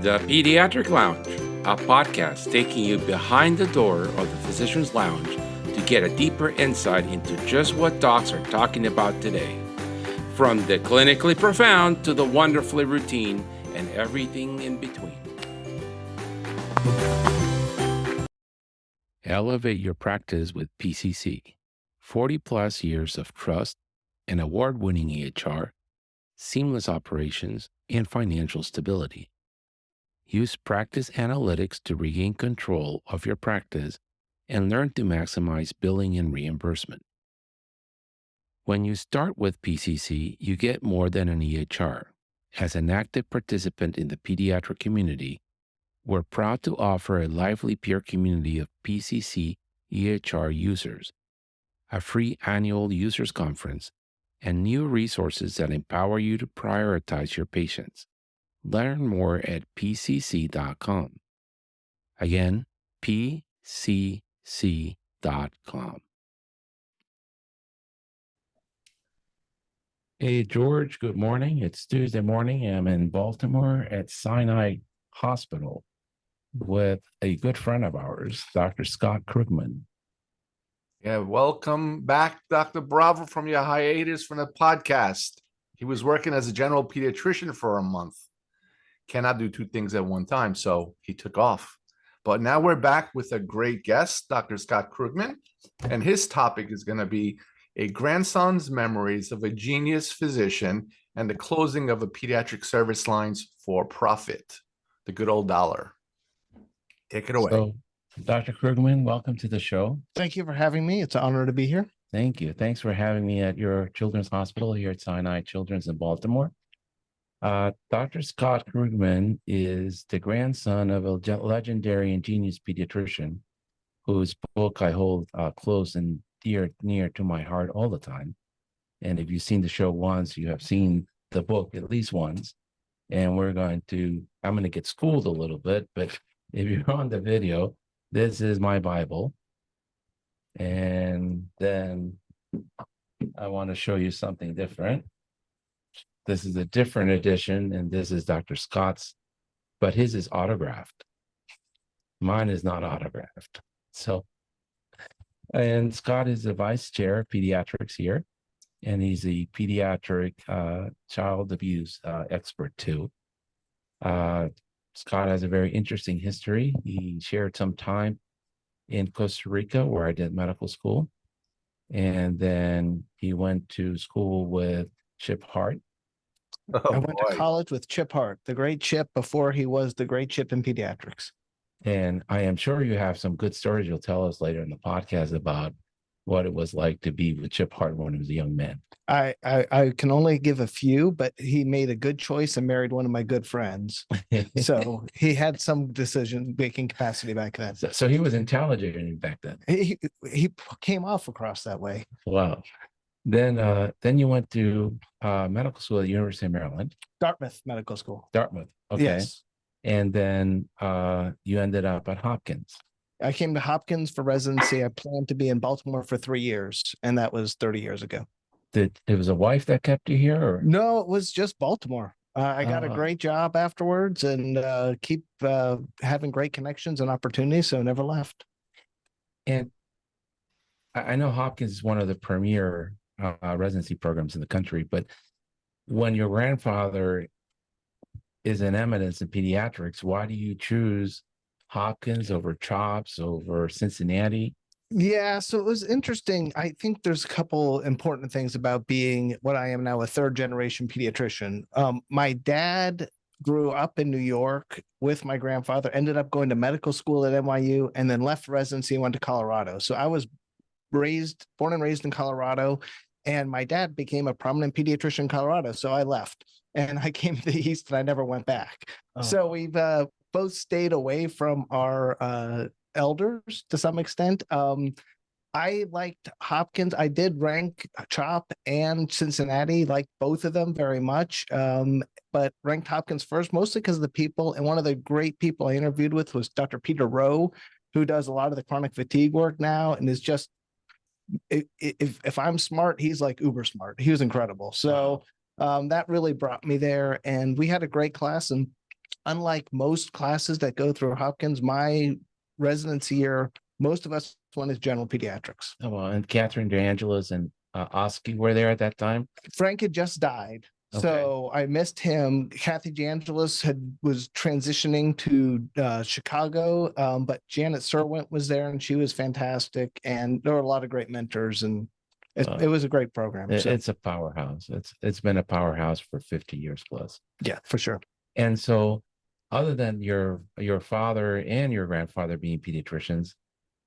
The Pediatric Lounge, a podcast taking you behind the door of the physician's lounge to get a deeper insight into just what docs are talking about today. From the clinically profound to the wonderfully routine and everything in between. Elevate your practice with PCC. 40 plus years of trust and award-winning EHR, seamless operations, and financial stability. Use practice analytics to regain control of your practice and learn to maximize billing and reimbursement. When you start with PCC, you get more than an EHR. As an active participant in the pediatric community, we're proud to offer a lively peer community of PCC EHR users, a free annual users conference, and new resources that empower you to prioritize your patients. Learn more at pcc.com. Again, pcc.com. Hey, George, good morning. It's Tuesday morning. I'm in Baltimore at Sinai Hospital with a good friend of ours, Dr. Scott Krugman. Yeah, welcome back, Dr. Bravo, from your hiatus from the podcast. He was working as a general pediatrician for a month. Cannot do two things at one time, so he took off. But now we're back with a great guest, Dr. Scott Krugman, and his topic is going to be a grandson's memories of a genius physician and the closing of a pediatric service lines for profit, the good old dollar. Take it away. So, Dr. Krugman, welcome to the show. Thank you for having me. It's an honor to be here. Thank you. Thanks for having me at your children's hospital here at Sinai Children's in Baltimore. Dr. Scott Krugman is the grandson of a legendary and genius pediatrician whose book I hold close and near to my heart all the time. And if you've seen the show once, you have seen the book at least once. And I'm going to get schooled a little bit, but if you're on the video, this is my Bible. And then I want to show you something different. This is a different edition, and this is Dr. Scott's, but his is autographed. Mine is not autographed. And Scott is the vice chair of pediatrics here, and he's a pediatric child abuse expert too. Scott has a very interesting history. He shared some time in Costa Rica, where I did medical school. And then he went to school with Chip Hart. I went to college with Chip Hart, the great Chip before he was the great Chip in pediatrics. And I am sure you have some good stories you'll tell us later in the podcast about what it was like to be with Chip Hart when he was a young man. I can only give a few, but he made a good choice and married one of my good friends. So he had some decision-making capacity back then. So he was intelligent back then. He came off across that way. Wow. Then you went to medical school at the University of Maryland. Dartmouth Medical School. Dartmouth. Okay. Yes. And then you ended up at Hopkins. I came to Hopkins for residency. I planned to be in Baltimore for 3 years, and that was 30 years ago. It was a wife that kept you here? Or? No, it was just Baltimore. I got a great job afterwards and keep having great connections and opportunities, so never left. And I know Hopkins is one of the premier residency programs in the country, but when your grandfather is an eminence in pediatrics, why do you choose Hopkins over CHOPS, over Cincinnati? Yeah, so it was interesting. I think there's a couple important things about being what I am now, a third generation pediatrician. My dad grew up in New York with my grandfather, ended up going to medical school at NYU, and then left residency and went to Colorado. So I was born and raised in Colorado, and my dad became a prominent pediatrician in Colorado. So I left and I came to the East and I never went back. Oh. So we've both stayed away from our elders to some extent. I liked Hopkins. I did rank CHOP and Cincinnati, liked both of them very much, but ranked Hopkins first, mostly because of the people. And one of the great people I interviewed with was Dr. Peter Rowe, who does a lot of the chronic fatigue work now and is just, if I'm smart, he's like uber smart. He was incredible. So that really brought me there. And we had a great class. And unlike most classes that go through Hopkins, my residency year, most of us went as general pediatrics. Oh, well, and Catherine DeAngelis and Oski were there at that time. Frank had just died. Okay. So I missed him. Kathy DeAngelis was transitioning to Chicago, but Janet Serwent was there, and she was fantastic. And there were a lot of great mentors, and it was a great program. It's a powerhouse. It's been a powerhouse for 50 years plus. Yeah, for sure. And so, other than your father and your grandfather being pediatricians,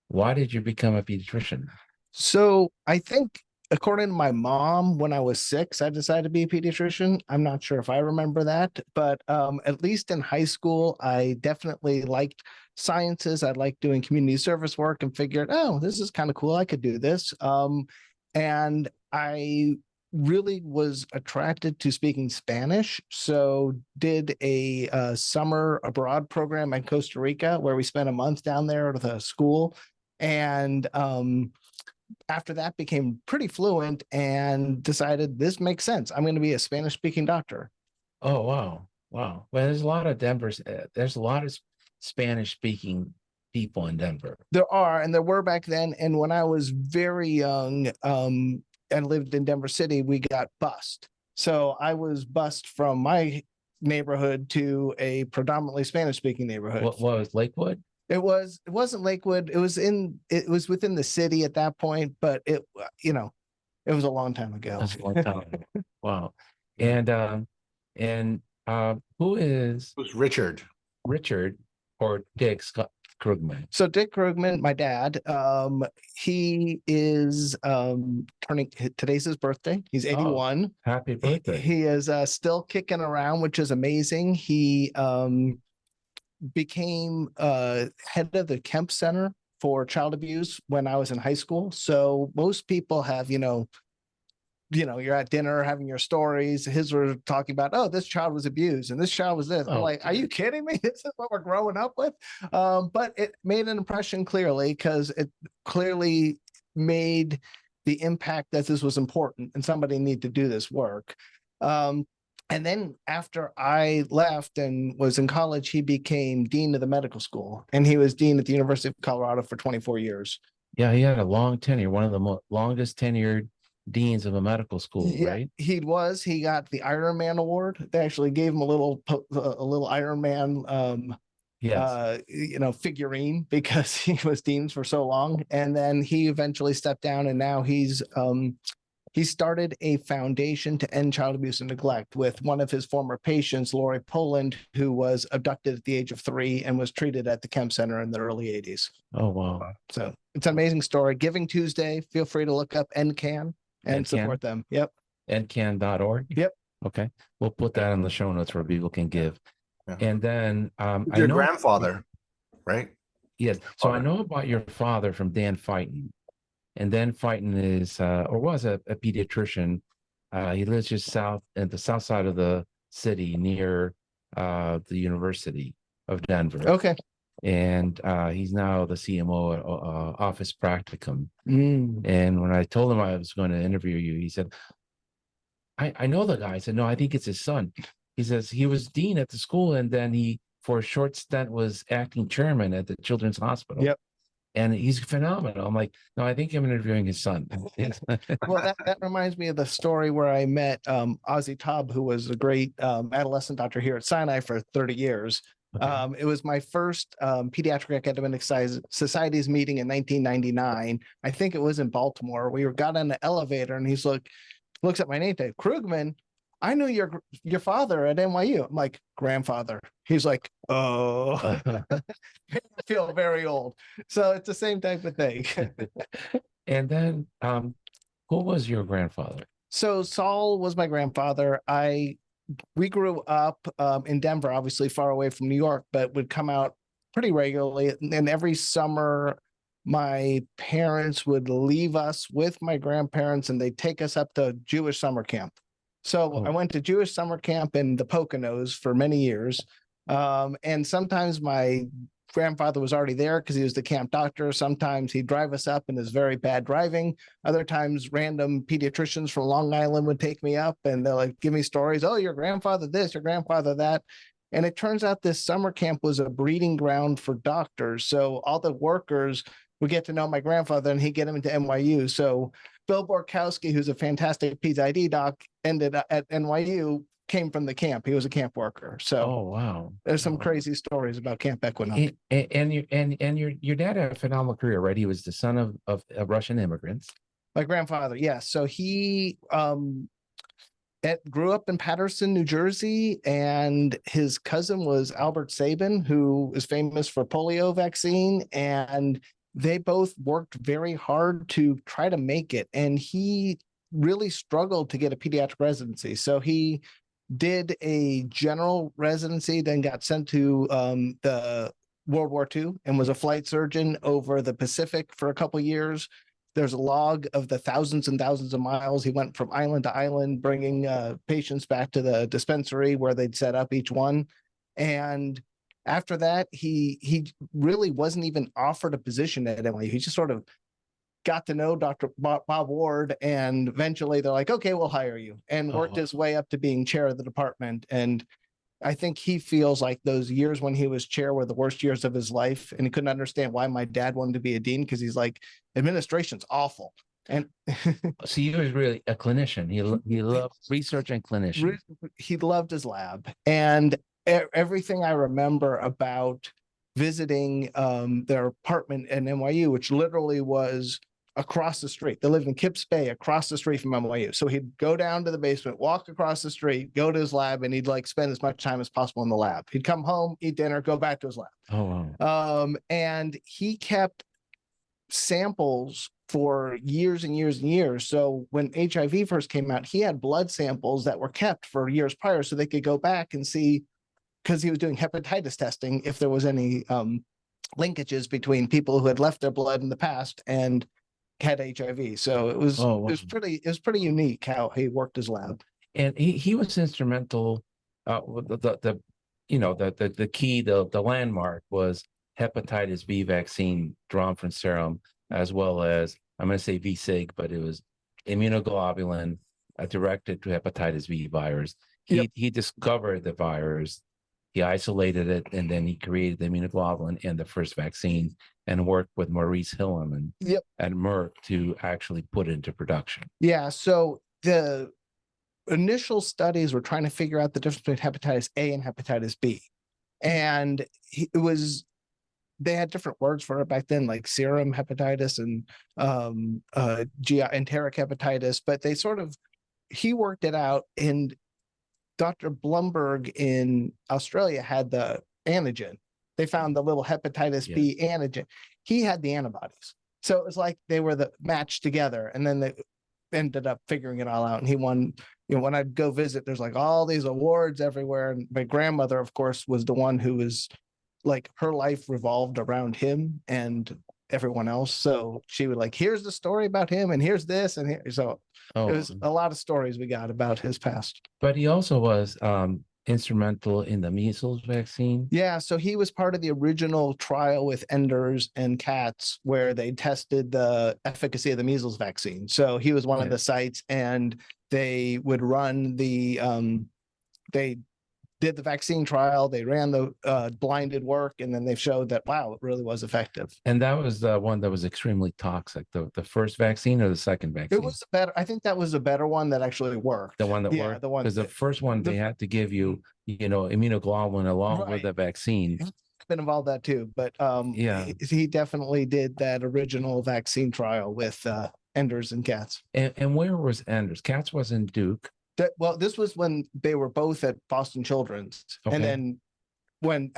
why did you become a pediatrician? So I think, according to my mom, when I was 6, I decided to be a pediatrician. I'm not sure if I remember that, but at least in high school, I definitely liked sciences. I liked doing community service work and figured, oh, this is kind of cool. I could do this. And I really was attracted to speaking Spanish. So did a summer abroad program in Costa Rica, where we spent a month down there at the school. And after that became pretty fluent and decided this makes sense. I'm going to be a Spanish speaking doctor. Oh, wow. Wow. Well, there's a lot of there's a lot of Spanish speaking people in Denver. There are, and there were back then. And when I was very young and lived in Denver City, we got bused. So I was bused from my neighborhood to a predominantly Spanish speaking neighborhood. What was Lakewood? It wasn't Lakewood. It was within the city at that point, but it was a long time ago. That's a long time ago. Wow. And who is Who's Richard? Richard or Dick Scott Krugman? So Dick Krugman, my dad, he is turning, today's his birthday. He's 81. Happy birthday. He is still kicking around, which is amazing. He became head of the Kemp Center for Child Abuse when I was in high school. So most people have, you're at dinner having your stories. His were talking about, oh, this child was abused and this child was this. I'm like, are you kidding me? This is what we're growing up with. But it made an impression clearly, because it clearly made the impact that this was important and somebody needed to do this work. And then after I left and was in college, he became dean of the medical school, and he was dean at the University of Colorado for 24 years. Yeah, he had a long tenure, one of the longest tenured deans of a medical school, right? He got the Iron Man award. They actually gave him a little Iron Man figurine because he was dean for so long. And then he eventually stepped down, and now he started a foundation to end child abuse and neglect with one of his former patients, Lori Poland, who was abducted at the age of 3 and was treated at the Kemp Center in the early 80s. Oh, wow. So it's an amazing story. Giving Tuesday, feel free to look up NCAN and support them. Yep. NCAN.org? Yep. Okay. We'll put that in the show notes where people can give. Yeah. And then your grandfather, right? Yes. So I know about your father from Dan Fighton. And Dan Fighton is or was a pediatrician. He lives just south at the south side of the city near the University of Denver. Okay. And he's now the CMO at Office Practicum. And when I told him I was going to interview you, he said, I know the guy. I said, no, I think it's his son. He says he was dean at the school, and then he, for a short stint, was acting chairman at the Children's Hospital. Yep. And he's phenomenal. I'm like, no, I think I'm interviewing his son. Well, that reminds me of the story where I met Ozzy Taub, who was a great adolescent doctor here at Sinai for 30 years. Okay. It was my first Pediatric Academic Societies meeting in 1999. I think it was in Baltimore. We got on the elevator, and he's looks at my name tag, Krugman. I knew your father at NYU. I'm like, grandfather. He's like, oh, I feel very old. So it's the same type of thing. And then who was your grandfather? So Saul was my grandfather. We grew up in Denver, obviously far away from New York, but would come out pretty regularly. And every summer, my parents would leave us with my grandparents, and they'd take us up to Jewish summer camp. So I went to Jewish summer camp in the Poconos for many years. And sometimes my grandfather was already there because he was the camp doctor. Sometimes he'd drive us up in his very bad driving. Other times, random pediatricians from Long Island would take me up, and they'll give me stories. Oh, your grandfather this, your grandfather that. And it turns out this summer camp was a breeding ground for doctors. So all the workers would get to know my grandfather and he'd get him into NYU. So Bill Borkowski, who's a fantastic peds ID doc, ended up at NYU, came from the camp. He was a camp worker. So Oh, wow. there's some crazy stories about Camp Equinox. And your dad had a phenomenal career, right? He was the son of Russian immigrants. My grandfather, yes. So he grew up in Paterson, New Jersey, and his cousin was Albert Sabin, who is famous for polio vaccine. And they both worked very hard to try to make it. And he really struggled to get a pediatric residency. So he did a general residency, then got sent to the World War II and was a flight surgeon over the Pacific for a couple of years. There's a log of the thousands and thousands of miles. He went from island to island, bringing patients back to the dispensary where they'd set up each one. And after that, he really wasn't even offered a position at NYU. He just sort of got to know Dr. Bob Ward, and eventually they're like, okay, we'll hire you, and worked his way up to being chair of the department. And I think he feels like those years when he was chair were the worst years of his life. And he couldn't understand why my dad wanted to be a dean, because he's like, administration's awful. And so he was really a clinician. He loved research and clinician. He loved his lab. And everything I remember about visiting their apartment at NYU, which literally was across the street. They lived in Kips Bay, across the street from NYU. So he'd go down to the basement, walk across the street, go to his lab, and he'd like spend as much time as possible in the lab. He'd come home, eat dinner, go back to his lab. Oh, wow. And he kept samples for years and years and years. So when HIV first came out, he had blood samples that were kept for years prior so they could go back and see, because he was doing hepatitis testing, if there was any linkages between people who had left their blood in the past and had HIV. So it was it was pretty unique how he worked his lab. And he was instrumental. The key, the landmark was hepatitis B vaccine drawn from serum, as well as, I'm going to say VSIG, but it was immunoglobulin directed to hepatitis B virus. He discovered the virus, he isolated it, and then he created the immunoglobulin and the first vaccine, and worked with Maurice Hilleman at Merck to actually put it into production. Yeah. So the initial studies were trying to figure out the difference between hepatitis A and hepatitis B. And they had different words for it back then, like serum hepatitis and enteric hepatitis, but he worked it out. And Dr. Blumberg in Australia had the antigen. They found the little hepatitis B antigen. He had the antibodies. So it was like they were the matched together, and then they ended up figuring it all out. And he won, when I'd go visit, there's like all these awards everywhere. And my grandmother, of course, was the one who was like, her life revolved around him and everyone else. So she would like, here's the story about him, and here's this, and here. So it was a lot of stories we got about his past. But he also was instrumental in the measles vaccine. Yeah, so he was part of the original trial with Enders and cats where they tested the efficacy of the measles vaccine. So he was one of the sites, and they would run they did the vaccine trial, they ran the blinded work, and then they showed that, wow, it really was effective. And that was the one that was extremely toxic, the first vaccine or the second vaccine? It was better. I think that was a better one that actually worked. The one that worked? The one, because the first one, they had to give you, immunoglobulin along with the vaccine. Been involved that too, but he definitely did that original vaccine trial with Enders and cats. And where was Enders? Cats was in Duke. Well, this was when they were both at Boston Children's, and then when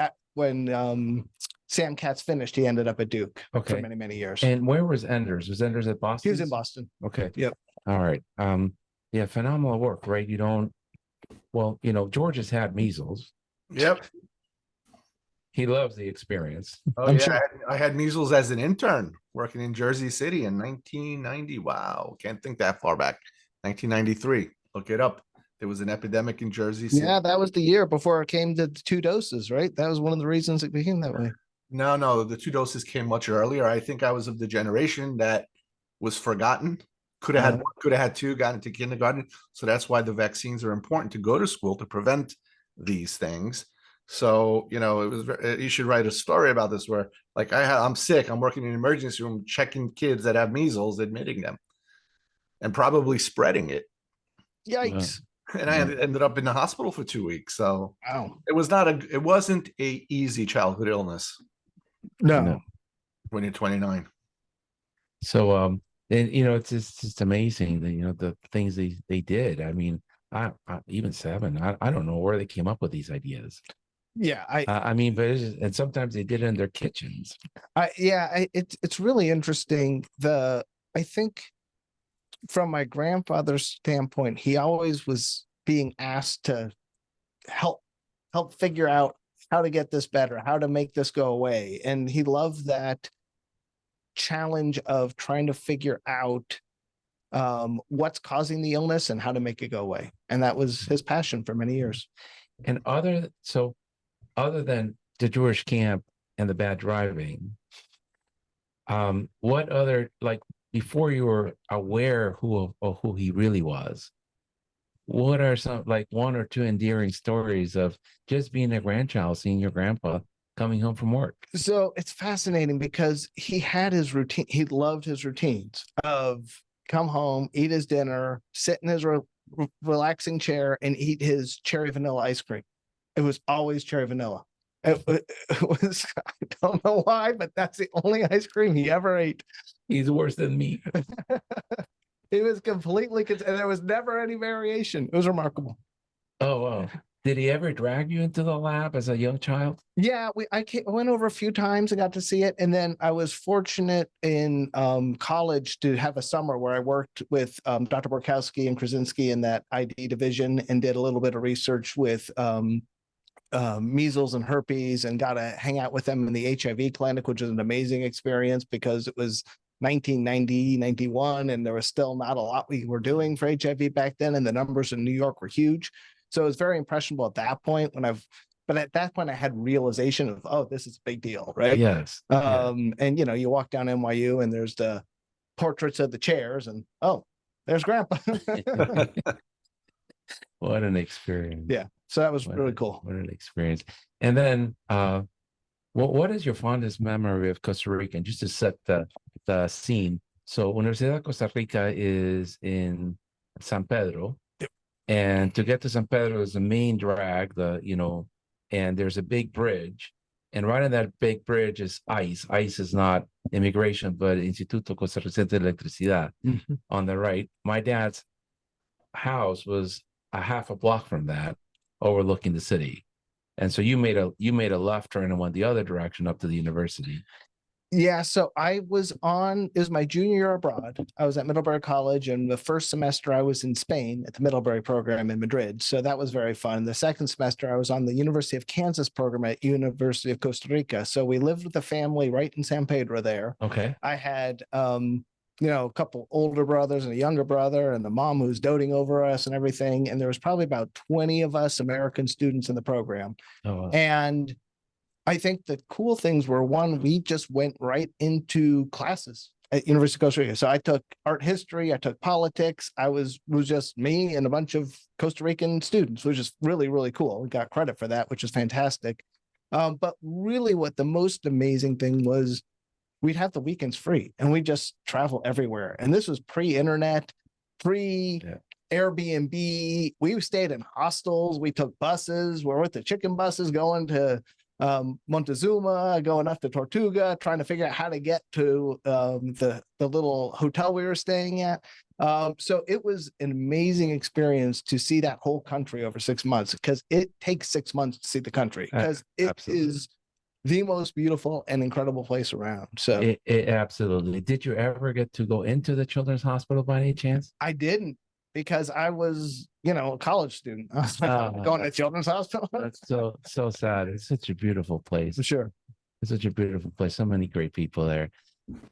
Sam Katz finished, he ended up at Duke for many, many years. And where was Enders? Was Enders at Boston? He was in Boston. Okay. Yep. All right. Phenomenal work, right? George has had measles. Yep. He loves the experience. Oh, sure. I had measles as an intern working in Jersey City in 1990. Wow. Can't think that far back. 1993. Look it up. There was an epidemic in Jersey City. Yeah, that was the year before it came to the 2 doses, right? That was one of the reasons it became that way. No, the 2 doses came much earlier. I think I was of the generation that was forgotten. Could have had 2, got into kindergarten. So that's why the vaccines are important to go to school to prevent these things. So, you know, you should write a story about this where like I'm sick, I'm working in an emergency room, checking kids that have measles, admitting them and probably spreading it. Yikes. And I ended up in the hospital for 2 weeks. So Wow. it wasn't a easy childhood illness No. when you're 29. So, and you know, it's just amazing that, you know, the things they did. I mean, I even 7, I don't know where they came up with these ideas. Yeah, I mean, but and sometimes they did it in their kitchens. It's really interesting. I think from my grandfather's standpoint, he always was being asked to help figure out how to get this better, how to make this go away, and he loved that challenge of trying to figure out what's causing the illness and how to make it go away. And that was his passion for many years. And other than the Jewish camp and the bad driving, what other, like, before you were aware of who he really was, what are some, like, 1 or 2 endearing stories of just being a grandchild, seeing your grandpa coming home from work? So it's fascinating because he had his routine. He loved his routines of come home, eat his dinner, sit in his relaxing chair and eat his cherry vanilla ice cream. It was always cherry vanilla. It was, I don't know why, but that's the only ice cream he ever ate. He's worse than me. It was completely, and there was never any variation. It was remarkable. Oh, wow. Did he ever drag you into the lab as a young child? Yeah, I went over a few times. I got to see it, and then I was fortunate in college to have a summer where I worked with Dr. Borkowski and Krasinski in that ID division, and did a little bit of research with measles and herpes, and got to hang out with them in the HIV clinic, which was an amazing experience because it was 1990, 91, and there was still not a lot we were doing for HIV back then, and the numbers in New York were huge. So it was very impressionable at that point but at that point I had realization of, oh, this is a big deal, right? Yes. And you know, you walk down NYU and there's the portraits of the chairs and, oh, there's grandpa. What an experience. Yeah. So that was really cool. What an experience. And then what is your fondest memory of Costa Rica? And just to set the scene. So Universidad de Costa Rica is in San Pedro. And to get to San Pedro is the main drag, and there's a big bridge. And right on that big bridge is ICE. ICE is not immigration, but Instituto Costarricense de Electricidad on the right. My dad's house was a half a block from that, overlooking the city. And so you made a left turn and went the other direction up to the university. Yeah, so it was my junior year abroad. I was at Middlebury College, and the first semester I was in Spain at the Middlebury program in Madrid. So that was very fun. The second semester I was on the University of Kansas program at University of Costa Rica. So we lived with a family right in San Pedro there. Okay. I had a couple older brothers and a younger brother, and the mom who's doting over us and everything. And there was probably about 20 of us American students in the program. Oh, wow. And I think the cool things were, one, we just went right into classes at University of Costa Rica. So I took art history, I took politics. It was just me and a bunch of Costa Rican students, which is really, really cool. We got credit for that, which is fantastic. But really what the most amazing thing was, we'd have the weekends free and we just travel everywhere. And this was pre-internet, Airbnb. We stayed in hostels. We took buses. We're with the chicken buses going to Montezuma, going up to Tortuga, trying to figure out how to get to the little hotel we were staying at. So it was an amazing experience to see that whole country over 6 months, because it takes 6 months to see the country, because it Absolutely. is the most beautiful and incredible place around. So it absolutely. Did you ever get to go into the children's hospital by any chance? I didn't, because I was, a college student. I was going to children's hospital. That's so sad. It's such a beautiful place. For sure. It's such a beautiful place. So many great people there.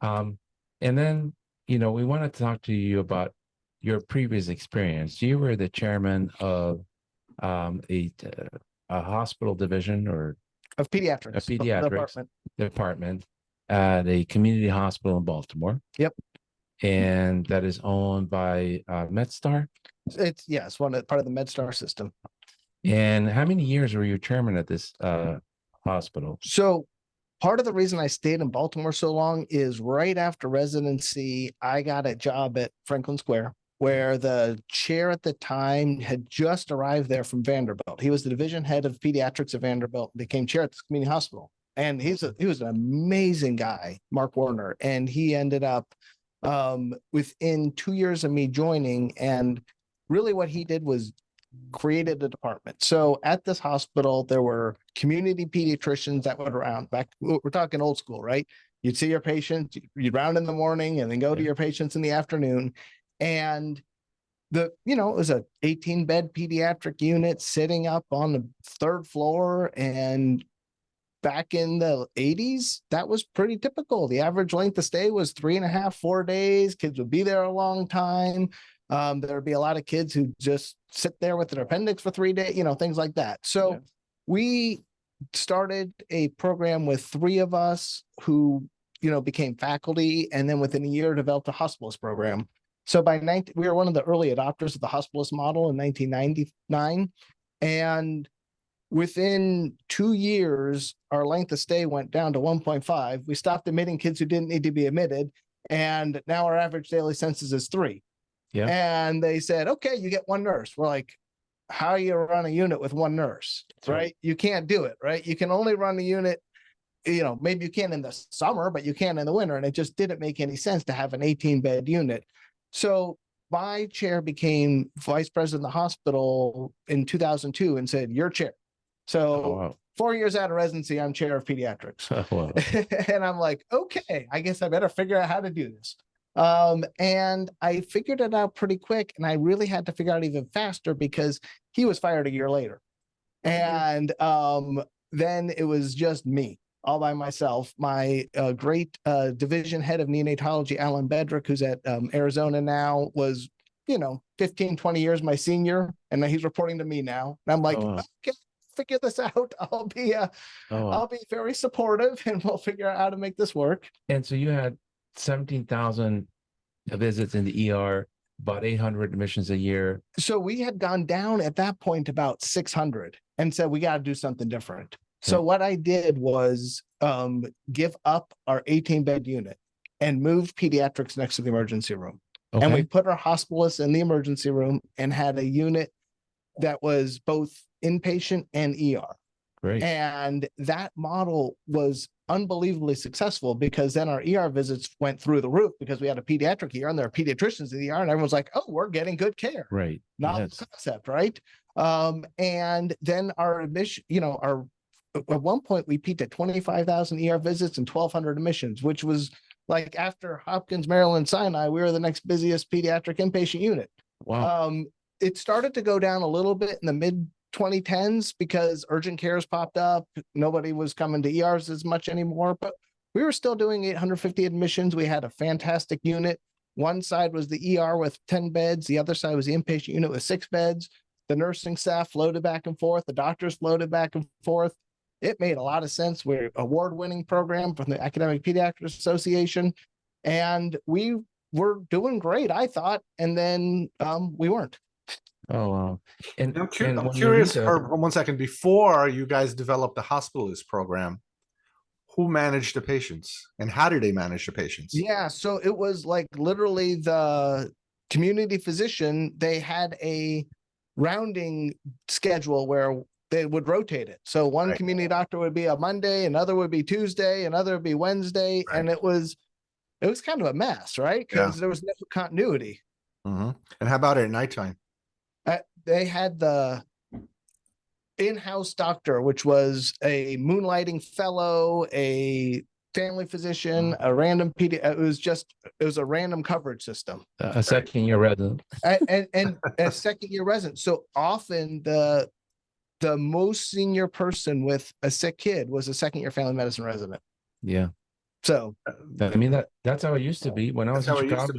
And then, we want to talk to you about your previous experience. You were the chairman of a hospital division Of pediatrics. A pediatrics department at a community hospital in Baltimore. Yep. And that is owned by MedStar. It's part of the MedStar system. And how many years were you chairman at this hospital? So part of the reason I stayed in Baltimore so long is right after residency, I got a job at Franklin Square, where the chair at the time had just arrived there from Vanderbilt. He was the division head of pediatrics at Vanderbilt, became chair at this community hospital. And he was an amazing guy, Mark Warner. And he ended up within 2 years of me joining. And really what he did was created a department. So at this hospital, there were community pediatricians that went around. Back, we're talking old school, right? You'd see your patients, you'd round in the morning and then go to your patients in the afternoon. And it was a 18-bed pediatric unit sitting up on the third floor. And back in the 80s, that was pretty typical. The average length of stay was 3.5, 4 days. Kids would be there a long time. There would be a lot of kids who just sit there with their appendix for 3 days, things like that. So we started a program with 3 of us who, became faculty, and then within a year developed a hospitalist program. So we were one of the early adopters of the hospitalist model in 1999. And within 2 years, our length of stay went down to 1.5. We stopped admitting kids who didn't need to be admitted. And now our average daily census is 3. Yeah. And they said, okay, you get 1 nurse. We're like, how you run a unit with 1 nurse, right? You can't do it, right? You can only run a unit, maybe you can in the summer, but you can't in the winter. And it just didn't make any sense to have an 18-bed unit. So my chair became vice president of the hospital in 2002 and said, you're chair. So 4 years out of residency, I'm chair of pediatrics. And I'm like, okay, I guess I better figure out how to do this. And I figured it out pretty quick, and I really had to figure out even faster because he was fired a year later. And then it was just me all by myself. My great division head of neonatology, Alan Bedrick, who's at Arizona now, was, 15, 20 years my senior, and he's reporting to me now. And I'm like, okay, figure this out. I'll be very supportive, and we'll figure out how to make this work. And so you had 17,000 visits in the ER, about 800 admissions a year. So we had gone down at that point about 600 and said, we got to do something different. So what I did was give up our 18-bed unit and move pediatrics next to the emergency room. And we put our hospitalists in the emergency room and had a unit that was both inpatient and ER. Great. And that model was unbelievably successful because then our ER visits went through the roof because we had a pediatric ER and there are pediatricians in the ER, and everyone's like, oh, we're getting good care. Right. Novel concept, right? And then our admission, at one point we peaked at 25,000 ER visits and 1,200 admissions, which was like after Hopkins, Maryland, Sinai, we were the next busiest pediatric inpatient unit. Wow. It started to go down a little bit in the mid 2010s because urgent cares popped up. Nobody was coming to ERs as much anymore, but we were still doing 850 admissions. We had a fantastic unit. One side was the ER with 10 beds. The other side was the inpatient unit with 6 beds. The nursing staff floated back and forth. The doctors floated back and forth. It made a lot of sense. We're an award-winning program from the Academic Pediatrics Association, and we were doing great, I thought, and then we weren't. Oh, wow. And I'm curious, Herb, 1 second. Before you guys developed the hospitalist program, who managed the patients and how did they manage the patients? Yeah, so it was like literally the community physician. They had a rounding schedule where they would rotate it. So one community doctor would be a Monday, another would be Tuesday, another would be Wednesday. And it was kind of a mess, right? Because there was no continuity. And how about at nighttime? They had the in-house doctor, which was a moonlighting fellow, a family physician, a random it was a random coverage system. A second-year resident. And a second-year resident. So often the most senior person with a sick kid was a second-year family medicine resident. Yeah. So I mean that's how it used to be when I was in Chicago.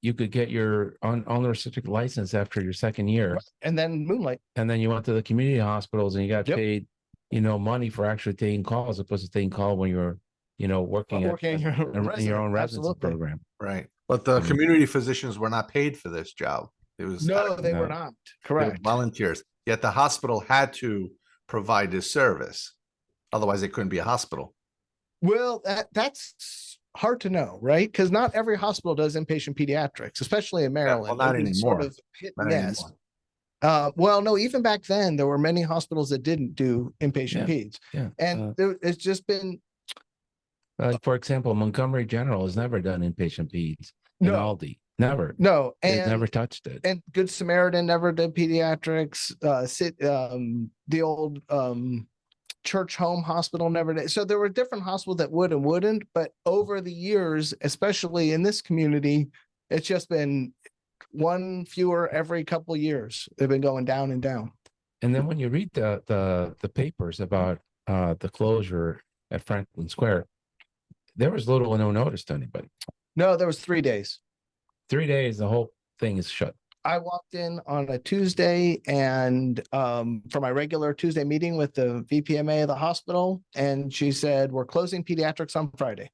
You could get your unrestricted license after your second year, and then moonlight, and then you went to the community hospitals and you got paid, money for actually taking calls, as opposed to taking call when you're, working in your own residency program. Right, but the community physicians were not paid for this job. It was they were not. Correct. Volunteers. Yet the hospital had to provide this service. Otherwise, it couldn't be a hospital. Well, that's hard to know, right? Because not every hospital does inpatient pediatrics, especially in Maryland. not It was anymore. sort of hit Not and miss. anymore. Well, no, even back then, there were many hospitals that didn't do inpatient peds. Yeah. And it's just been. For example, Montgomery General has never done inpatient peds in No. Aldi. Never. No. They've And never touched it. And Good Samaritan never did pediatrics. The old Church Home Hospital never did. So there were different hospitals that would and wouldn't. But over the years, especially in this community, it's just been one fewer every couple of years. They've been going down and down. And then when you read the papers about the closure at Franklin Square, there was little or no notice to anybody. No, there was 3 days. 3 days, the whole thing is shut. I walked in on a Tuesday and for my regular Tuesday meeting with the VPMA of the hospital, and she said, "We're closing pediatrics on Friday."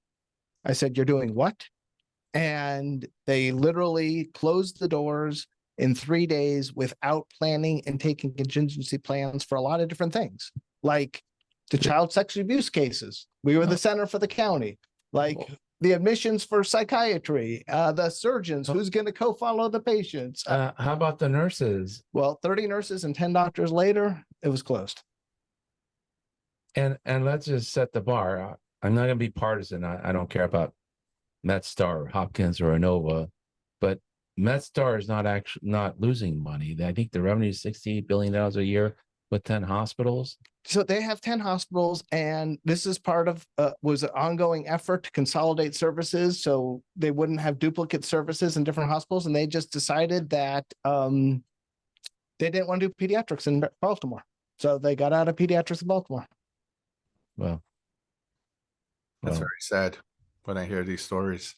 I said, "You're doing what?" And they literally closed the doors in 3 days without planning and taking contingency plans for a lot of different things, like the child sexual abuse cases. We were the center for the county, like the admissions for psychiatry, the surgeons, who's going to co-follow the patients. How about the nurses? Well, 30 nurses and 10 doctors later, it was closed. And let's just set the bar. I'm not going to be partisan. I don't care about MedStar or Hopkins or Inova, but MedStar is not losing money. I think the revenue is $68 billion a year with 10 hospitals. So they have 10 hospitals, and this is part of was an ongoing effort to consolidate services so they wouldn't have duplicate services in different hospitals. And they just decided that they didn't want to do pediatrics in Baltimore. So they got out of pediatrics in Baltimore. Well, that's very sad when I hear these stories.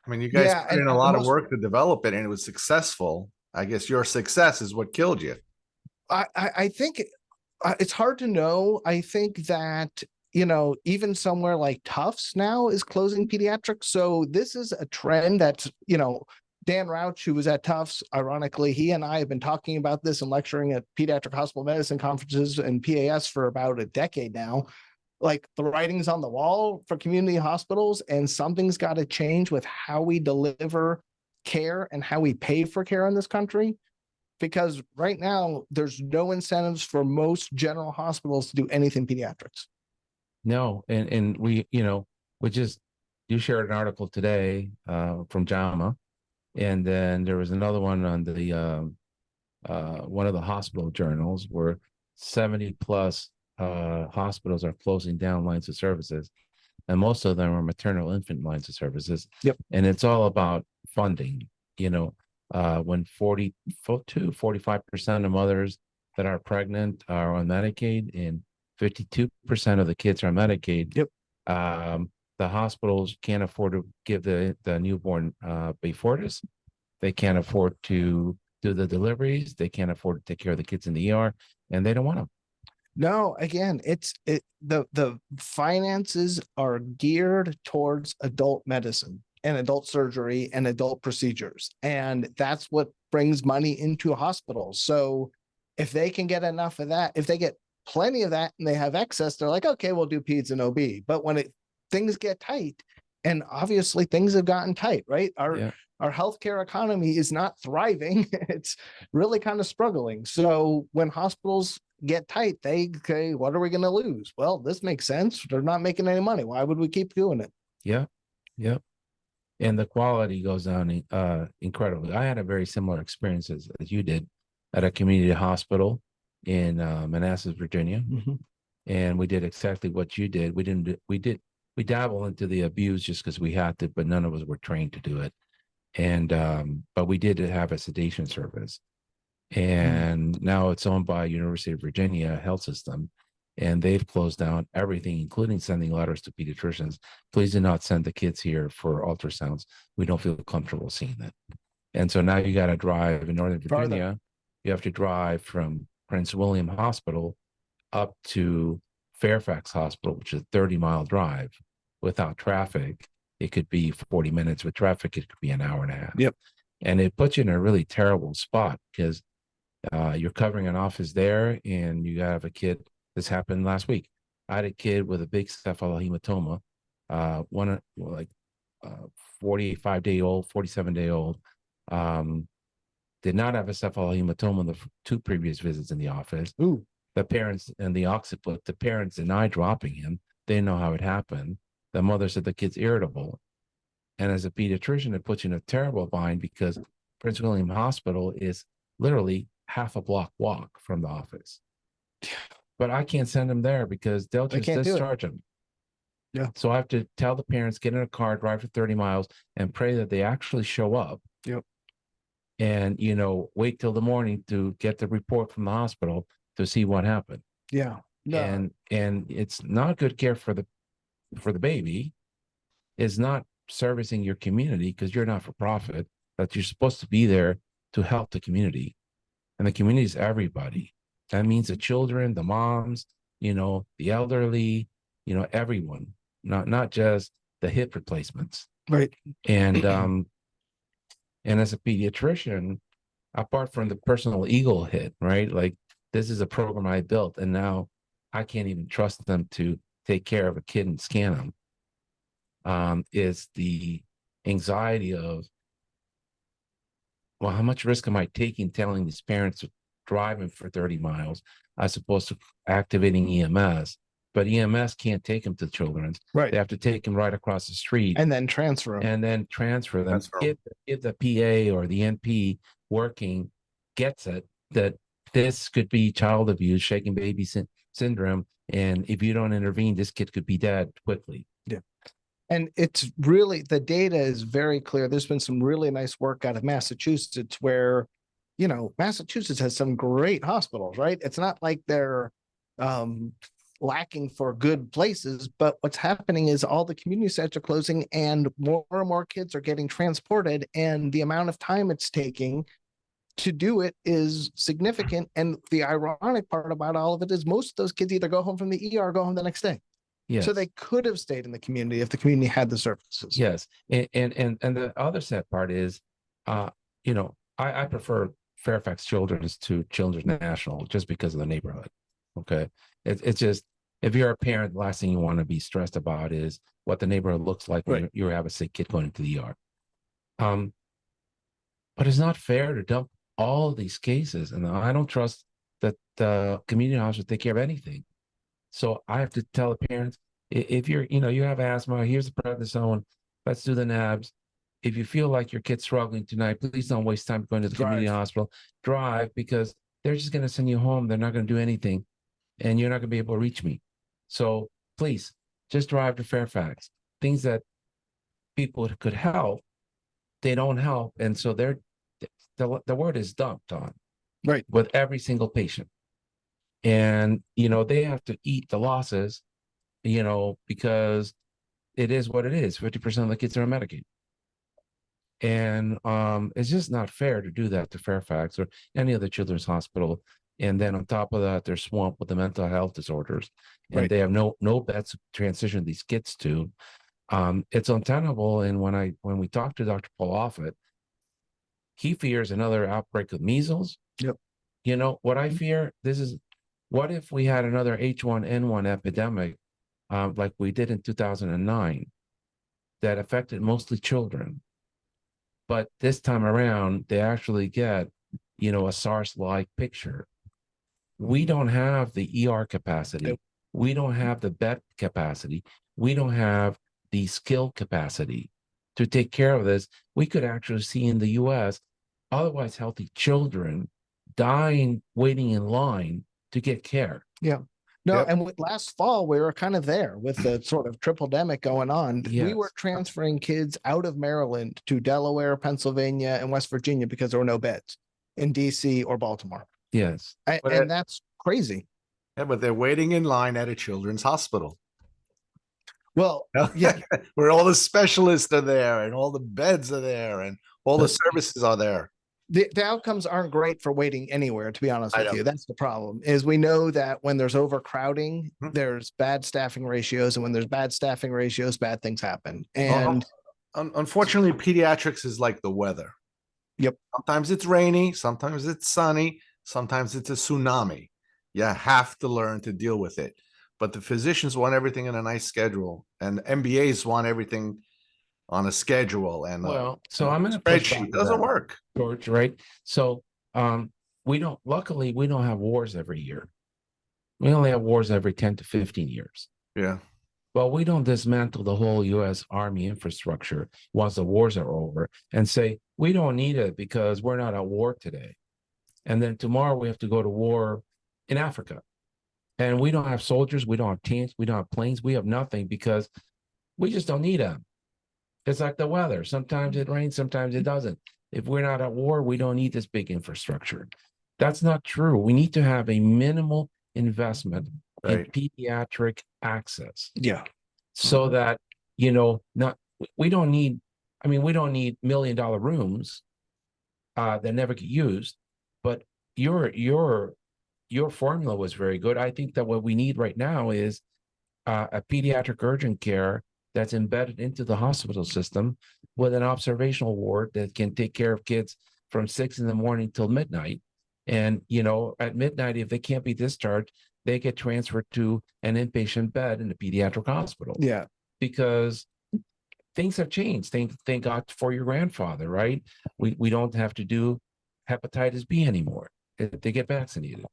I mean, you guys put in a lot of work to develop it, and it was successful. I guess your success is what killed you. I think it's hard to know. I think that, even somewhere like Tufts now is closing pediatrics. So this is a trend that's, Dan Rauch, who was at Tufts, ironically, he and I have been talking about this and lecturing at pediatric hospital medicine conferences and PAS for about a decade now. Like, the writing's on the wall for community hospitals, and something's got to change with how we deliver care and how we pay for care in this country. Because right now, there's no incentives for most general hospitals to do anything pediatrics. No, and we, you shared an article today from JAMA, and then there was another one on the one of the hospital journals where 70 plus hospitals are closing down lines of services, and most of them are maternal infant lines of services. Yep. And it's all about funding. When 45% of mothers that are pregnant are on Medicaid and 52% of the kids are on Medicaid. Yep. The hospitals can't afford to give the newborn before this. They can't afford to do the deliveries. They can't afford to take care of the kids in the ER, and they don't want them. No, again, the finances are geared towards adult medicine and adult surgery and adult procedures. And that's what brings money into hospitals. So if they can get enough of that, if they get plenty of that and they have excess, they're like, okay, we'll do peds and OB. But when things get tight, and obviously things have gotten tight, right? Our healthcare economy is not thriving. It's really kind of struggling. So when hospitals get tight, they say, what are we going to lose? Well, this makes sense. They're not making any money. Why would we keep doing it? Yeah. Yep. And the quality goes down incredibly. I had a very similar experience as you did at a community hospital in Manassas, Virginia. Mm-hmm. And we did exactly what you did. We dabble into the abuse just because we had to, but none of us were trained to do it. And but we did have a sedation service. And now it's owned by University of Virginia Health System, and they've closed down everything, including sending letters to pediatricians. Please do not send the kids here for ultrasounds. We don't feel comfortable seeing that. And so now you got to drive in Northern Virginia. Farther. You have to drive from Prince William Hospital up to Fairfax Hospital, which is a 30-mile drive without traffic. It could be 40 minutes. With traffic, it could be an hour and a half. Yep. And it puts you in a really terrible spot because You're covering an office there, and you have a kid. This happened last week. I had a kid with a big cephalohematoma, one like 45-day-old, 47-day-old. Did not have a cephalohematoma in the two previous visits in the office. Ooh. The parents and the occiput, the parents denied dropping him. They didn't know how it happened. The mother said the kid's irritable. And as a pediatrician, it puts you in a terrible bind because Prince William Hospital is literally half a block walk from the office. But I can't send him there because they'll just discharge him. Yeah. So I have to tell the parents, get in a car, drive for 30 miles, and pray that they actually show up. Yep. And, wait till the morning to get the report from the hospital to see what happened. Yeah. No. And it's not good care for the baby. It's not servicing your community because you're not for profit, but you're supposed to be there to help the community. And the community is everybody. That means the children, the moms, the elderly, everyone, not just the hip replacements. Right. And as a pediatrician, apart from the personal ego hit, right? Like, this is a program I built, and now I can't even trust them to take care of a kid and scan them. Is the anxiety of, well, how much risk am I taking telling these parents to drive him for 30 miles as opposed to activating EMS? But EMS can't take them to children's. Right. They have to take them right across the street and then transfer them. If the PA or the NP working gets it, that this could be child abuse, shaken baby syndrome. And if you don't intervene, this kid could be dead quickly. Yeah. And it's really, the data is very clear. There's been some really nice work out of Massachusetts where, Massachusetts has some great hospitals, right? It's not like they're lacking for good places, but what's happening is all the community sites are closing and more kids are getting transported, and the amount of time it's taking to do it is significant. And the ironic part about all of it is most of those kids either go home from the ER or go home the next day. Yes. So they could have stayed in the community if the community had the services. Yes. And the other sad part is, I prefer Fairfax Children's to Children's National just because of the neighborhood. Okay. It's just, if you're a parent, the last thing you want to be stressed about is what the neighborhood looks like when you have a sick kid going into the ER. But it's not fair to dump all these cases. And I don't trust that the community hospital take care of anything. So I have to tell the parents, if you're, you have asthma, here's the prednisone, let's do the NABs. If you feel like your kid's struggling tonight, please don't waste time going to the community hospital. Drive, because they're just going to send you home. They're not going to do anything, and you're not going to be able to reach me. So please, just drive to Fairfax. Things that people could help, they don't help. And so the word is dumped on with every single patient. And, they have to eat the losses, because it is what it is. 50% of the kids are on Medicaid. And it's just not fair to do that to Fairfax or any other children's hospital. And then on top of that, they're swamped with the mental health disorders, and they have no beds to transition these kids to. It's untenable. And when we talked to Dr. Paul Offit, he fears another outbreak of measles. Yep. What I fear, what if we had another H1N1 epidemic like we did in 2009 that affected mostly children? But this time around, they actually get, a SARS-like picture. We don't have the ER capacity. Nope. We don't have the bed capacity. We don't have the skill capacity to take care of this. We could actually see in the US, otherwise healthy children dying, waiting in line to get care. Yeah. No, and last fall, we were kind of there with the sort of triple-demic going on. Yes. We were transferring kids out of Maryland to Delaware, Pennsylvania, and West Virginia because there were no beds in DC or Baltimore. Yes. And that's crazy. Yeah, but they're waiting in line at a children's hospital. Well, yeah, where all the specialists are there and all the beds are there and all the services are there. The outcomes aren't great for waiting anywhere, to be honest with you. That's the problem, is we know that when there's overcrowding, there's bad staffing ratios. And when there's bad staffing ratios, bad things happen. And unfortunately, pediatrics is like the weather. Yep. Sometimes it's rainy, sometimes it's sunny, Sometimes it's a tsunami. You have to learn to deal with it. But the physicians want everything in a nice schedule, and MBAs want everything on a schedule and Well, so a I'm going to push back spreadsheet. to Doesn't that, work. George, right? So luckily, we don't have wars every year. We only have wars every 10 to 15 years. Yeah. Well, we don't dismantle the whole U.S. Army infrastructure once the wars are over and say, we don't need it because we're not at war today. And then tomorrow we have to go to war in Africa. And we don't have soldiers, we don't have tanks, we don't have planes, we have nothing because we just don't need them. It's like the weather. Sometimes it rains, sometimes it doesn't. If we're not at war, we don't need this big infrastructure. That's not true. We need to have a minimal investment in pediatric access. Yeah. So that, not we don't need, we don't need $1 million rooms that never get used, but your formula was very good. I think that what we need right now is a pediatric urgent care that's embedded into the hospital system with an observational ward that can take care of kids from 6 a.m. till midnight. And, at midnight, if they can't be discharged, they get transferred to an inpatient bed in the pediatric hospital. Yeah. Because things have changed. Thank God for your grandfather, right? We don't have to do hepatitis B anymore. They get vaccinated.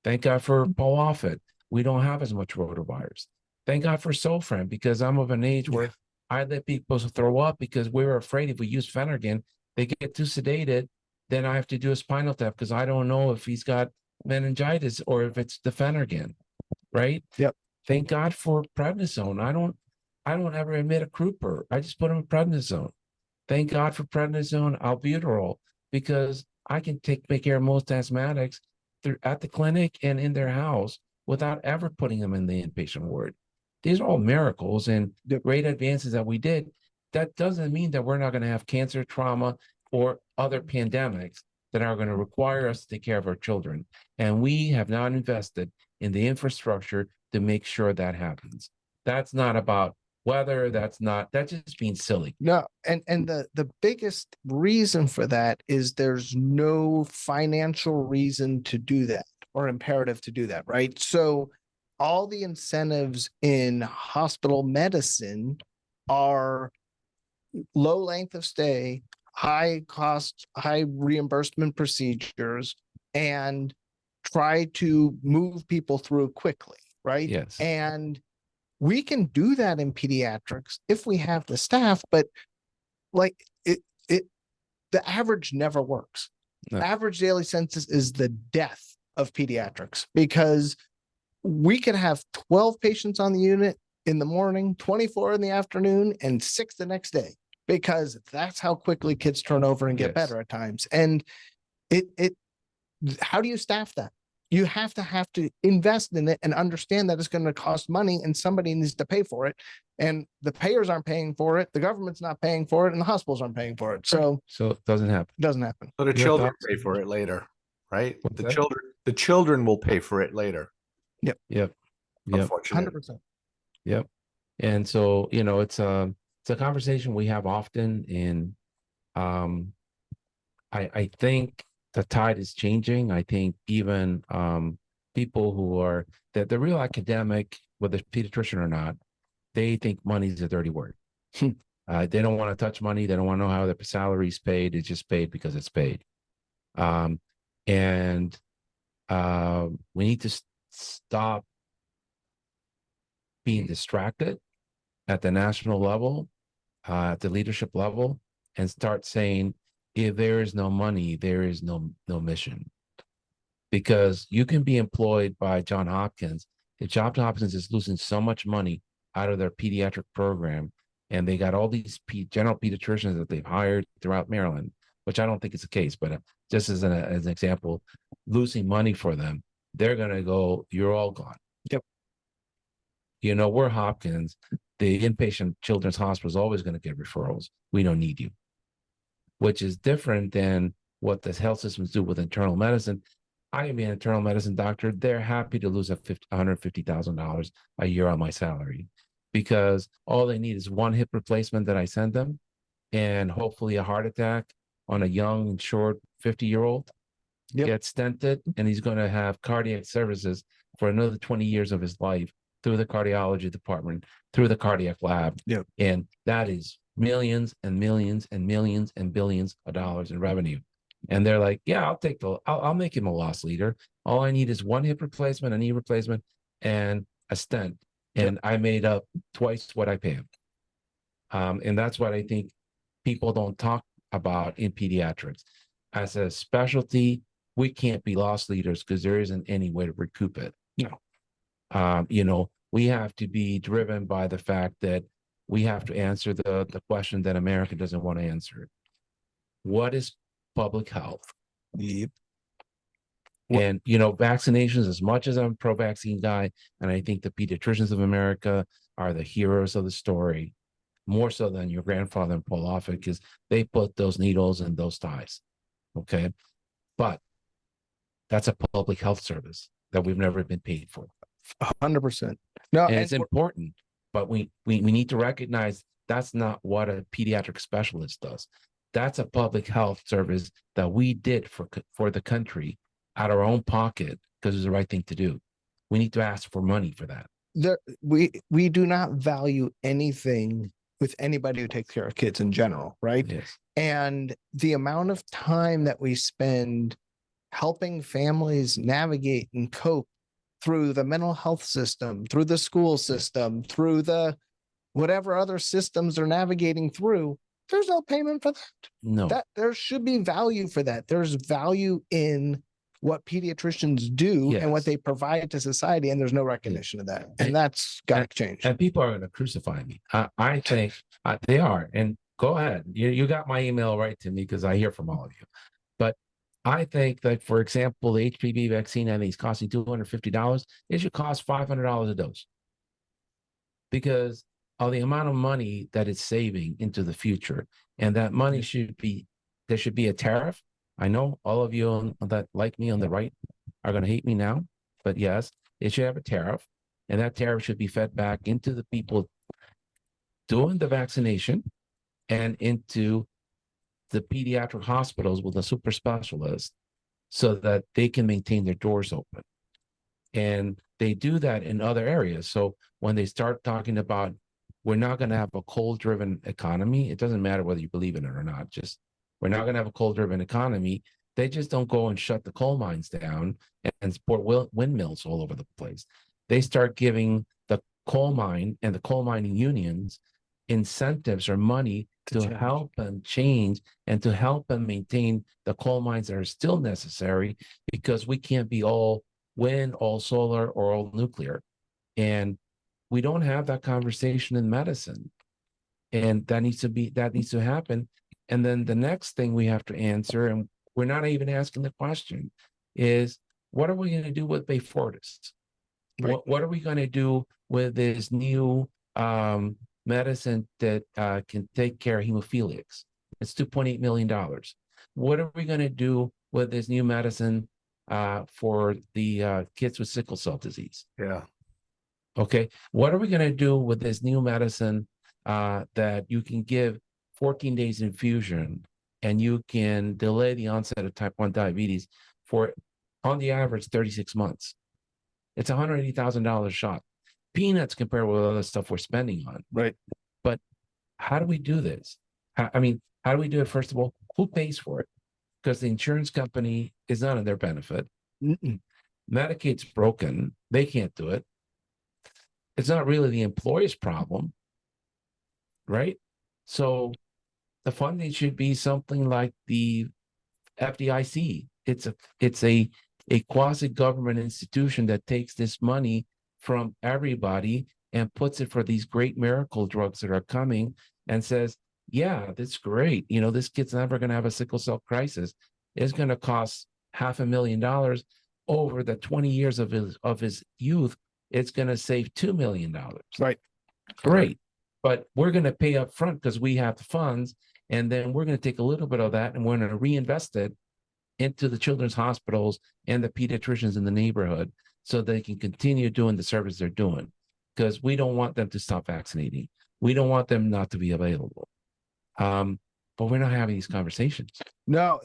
Thank God for Paul Offit. We don't have as much rotavirus. Thank God for Solfran, because I'm of an age where I let people throw up because we were afraid if we use Phenergan, they get too sedated. Then I have to do a spinal tap because I don't know if he's got meningitis or if it's the Phenergan, right? Yep. Thank God for prednisone. I don't ever admit a Kruper. I just put him in prednisone. Thank God for prednisone, albuterol, because I can take care of most asthmatics at the clinic and in their house without ever putting them in the inpatient ward. These are all miracles and great advances that we did. That doesn't mean that we're not going to have cancer, trauma, or other pandemics that are going to require us to take care of our children. And we have not invested in the infrastructure to make sure that happens. That's not about weather. That's just being silly. No, and the biggest reason for that is there's no financial reason to do that or imperative to do that, right? So all the incentives in hospital medicine are low length of stay, high cost, high reimbursement procedures, and try to move people through quickly, right? Yes. And we can do that in pediatrics if we have the staff, but like the average never works. No. Average daily census is the death of pediatrics because we could have 12 patients on the unit in the morning, 24 in the afternoon, and 6 the next day, because that's how quickly kids turn over and get better at times. And how do you staff that? You have to invest in it and understand that it's going to cost money and somebody needs to pay for it. And the payers aren't paying for it. The government's not paying for it and the hospitals aren't paying for it. So it doesn't happen. It doesn't happen. So the children pay for it later, right? The children will pay for it later. Yep. Unfortunately. 100%. Yep. And so, it's a conversation we have often. And I think the tide is changing. I think even people who are the real academic, whether pediatrician or not, they think money is a dirty word. They don't want to touch money. They don't want to know how their salary is paid. It's just paid because it's paid. And we need to stop being distracted at the national level, at the leadership level, and start saying, if there is no money, there is no mission. Because you can be employed by Johns Hopkins. If Johns Hopkins is losing so much money out of their pediatric program, and they got all these general pediatricians that they've hired throughout Maryland, which I don't think is the case, but just as an example, losing money for them, they're going to go, you're all gone. Yep. We're Hopkins. The inpatient children's hospital is always going to get referrals. We don't need you. Which is different than what the health systems do with internal medicine. I am an internal medicine doctor. They're happy to lose $150,000 a year on my salary because all they need is one hip replacement that I send them and hopefully a heart attack on a young and short 50-year-old. get stented, and he's going to have cardiac services for another 20 years of his life through the cardiology department, through the cardiac lab. Yep. And that is millions and millions and millions and billions of dollars in revenue. And they're like, yeah, I'll make him a loss leader. All I need is one hip replacement, a knee replacement, and a stent. And I made up twice what I pay him. And that's what I think people don't talk about in pediatrics. As a specialty, we can't be loss leaders because there isn't any way to recoup it. No. We have to be driven by the fact that we have to answer the question that America doesn't want to answer. What is public health? Yep. And, vaccinations, as much as I'm a pro-vaccine guy, and I think the pediatricians of America are the heroes of the story, more so than your grandfather and Paul Offit, because they put those needles in those ties. Okay. But that's a public health service that we've never been paid for. 100%. No, And it's important, but we need to recognize that's not what a pediatric specialist does. That's a public health service that we did for the country out of our own pocket because it's the right thing to do. We need to ask for money for that. We do not value anything with anybody who takes care of kids in general, right? Yes. And the amount of time that we spend helping families navigate and cope through the mental health system, through the school system, through the whatever other systems they're navigating through, there's no payment for that. No. That there should be value for that. There's value in what pediatricians do and what they provide to society, and there's no recognition of that. And that's got to change. And people are going to crucify me. I think they are. And go ahead. You got my email right to me because I hear from all of you. But I think that, for example, the HPV vaccine, I think is costing $250. It should cost $500 a dose because of the amount of money that it's saving into the future. And that money there should be a tariff. I know all of you that like me on the right are going to hate me now, but yes, it should have a tariff, and that tariff should be fed back into the people doing the vaccination and into the pediatric hospitals with a super specialist so that they can maintain their doors open. And they do that in other areas. So when they start talking about, we're not going to have a coal-driven economy, it doesn't matter whether you believe in it or not, just we're not going to have a coal-driven economy. They just don't go and shut the coal mines down and support windmills all over the place. They start giving the coal mine and the coal mining unions incentives or money to help them change and to help them maintain the coal mines that are still necessary, because we can't be all wind, all solar, or all nuclear. And we don't have that conversation in medicine. And that needs to happen. And then the next thing we have to answer, and we're not even asking the question, is what are we going to do with Beyfortus? Right. What are we going to do with this new medicine that can take care of hemophiliacs? It's $2.8 million. What are we going to do with this new medicine for the kids with sickle cell disease? Yeah. Okay. What are we going to do with this new medicine that you can give 14 days infusion and you can delay the onset of type 1 diabetes for, on the average, 36 months? It's $180,000 shot. Peanuts compared with other stuff we're spending on. Right. But how do we do this? How do we do it? First of all, who pays for it? Because the insurance company is not in their benefit. Medicaid's broken. They can't do it. It's not really the employer's problem, right? So the funding should be something like the FDIC. It's a quasi-government institution that takes this money from everybody and puts it for these great miracle drugs that are coming and says, yeah, that's great. This kid's never going to have a sickle cell crisis. It's going to cost $500,000 over the 20 years of his youth. It's going to save $2 million. Right. Great. But we're going to pay up front because we have the funds. And then we're going to take a little bit of that and we're going to reinvest it into the children's hospitals and the pediatricians in the neighborhood so they can continue doing the service they're doing, because we don't want them to stop vaccinating. We don't want them not to be available. But we're not having these conversations. No,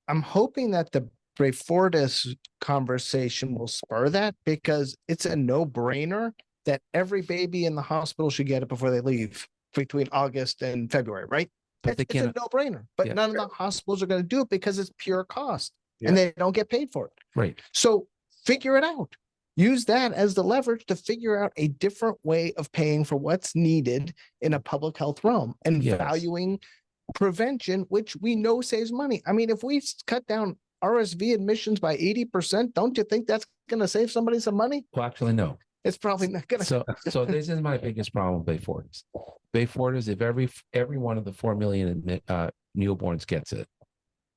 I'm hoping that the Fortis conversation will spur that because it's a no-brainer that every baby in the hospital should get it before they leave between August and February, right? But they It's a can't. no-brainer, but Yeah. none of the hospitals are going to do it because it's pure cost Yeah. and they don't get paid for it. Right. So figure it out. Use that as the leverage to figure out a different way of paying for what's needed in a public health realm and Yes. valuing prevention, which we know saves money. I mean, if we cut down RSV admissions by 80%, don't you think that's going to save somebody some money? Well, actually, no. It's probably not going to. So this is my biggest problem with Bay Fortis. Bay Fortis, if every one of the 4 million newborns gets it,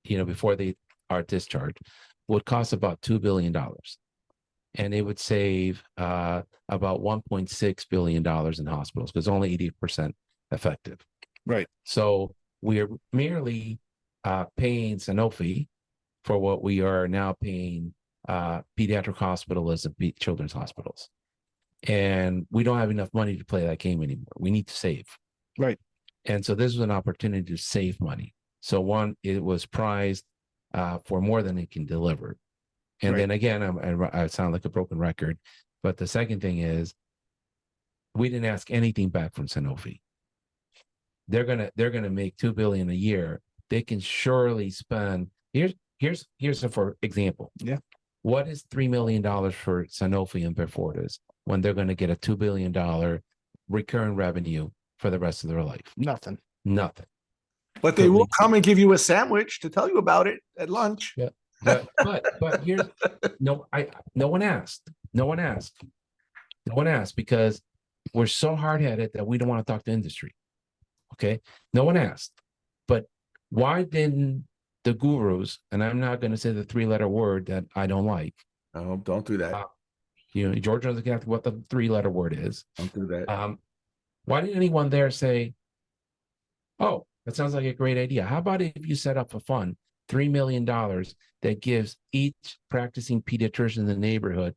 before they are discharged, would cost about $2 billion. And it would save about $1.6 billion in hospitals because only 80% effective. Right. So we're merely paying Sanofi for what we are now paying pediatric hospitals and children's hospitals. And we don't have enough money to play that game anymore. We need to save. Right. And so this was an opportunity to save money. So one, it was priced for more than it can deliver. And Right. then again, I sound like a broken record, but the second thing is we didn't ask anything back from Sanofi. They're gonna make $2 billion a year. They can surely spend. Here's a for example. Yeah. What is $3 million for Sanofi and Bay Fortis when they're going to get a $2 billion recurring revenue for the rest of their life? Nothing. Nothing. But they will come and give you a sandwich to tell you about it at lunch. Yeah. But here's no one asked. No one asked because we're so hard-headed that we don't want to talk to industry. Okay. No one asked. But why didn't the gurus, and I'm not going to say the 3-letter word that I don't like. Oh, don't do that. George knows exactly what the 3-letter word is. Don't do that. Why didn't anyone there say, oh, that sounds like a great idea. How about if you set up a fund, $3 million that gives each practicing pediatrician in the neighborhood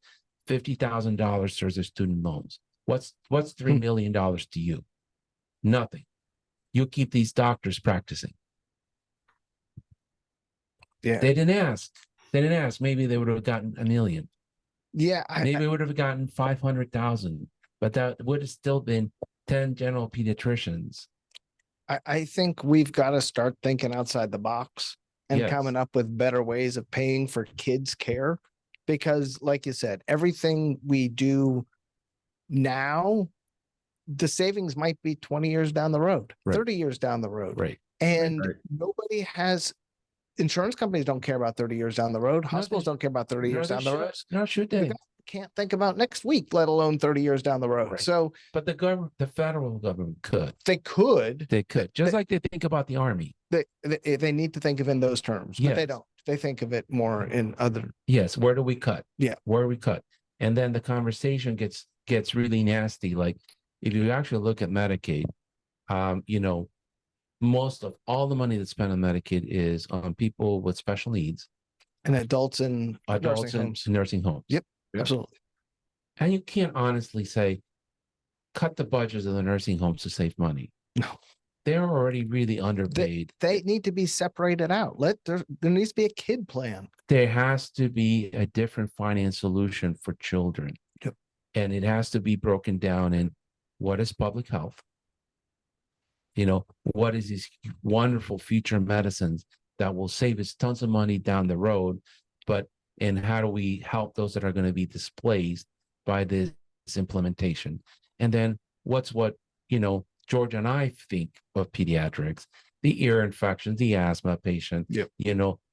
$50,000 towards their student loans? What's $3 million to you? Nothing. You keep these doctors practicing. Yeah. They didn't ask. Maybe they would have gotten $1 million. Yeah. Maybe would have gotten 500,000, but that would have still been 10 general pediatricians. I think we've got to start thinking outside the box and Yes. coming up with better ways of paying for kids' care. Because, like you said, everything we do now, the savings might be 20 years down the road, Right. 30 years down the road. Right. And Right. nobody has, insurance companies don't care about 30 years down the road. Hospitals don't care about 30 years down the road. No, should The they? government can't think about next week, let alone 30 years down the road. Right. So But the federal government could. they could, Just like they think about the Army. they need to think of in those terms, but they Yes. don't. They think of it more in other. Yes. Where do we cut? Yeah. Where do we cut? And then the conversation gets really nasty. Like if you actually look at Medicaid, most of all the money that's spent on Medicaid is on people with special needs, And adults in adults nursing in homes. nursing homes. Yep. Yeah. Absolutely. And you can't honestly say, cut the budgets of the nursing homes to save money. No. They're already really underpaid. They need to be separated out. There needs to be a kid plan. There has to be a different finance solution for children. Yep. And it has to be broken down in what is public health? What is these wonderful future medicines that will save us tons of money down the road, and how do we help those that are going to be displaced by this implementation? And then what George and I think of pediatrics, the ear infections, the asthma patient, Yep.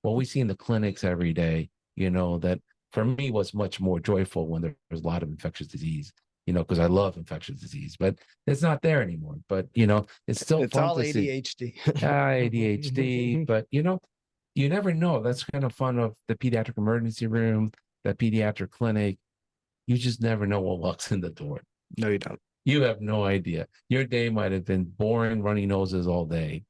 What we see in the clinics every day, that for me was much more joyful when there was a lot of infectious disease, because I love infectious disease, but it's not there anymore. But, it's still It's fun all to see. ADHD. ADHD, but, you never know. That's kind of fun of the pediatric emergency room, the pediatric clinic. You just never know what walks in the door. No, you don't. You have no idea. Your day might have been boring, runny noses all day,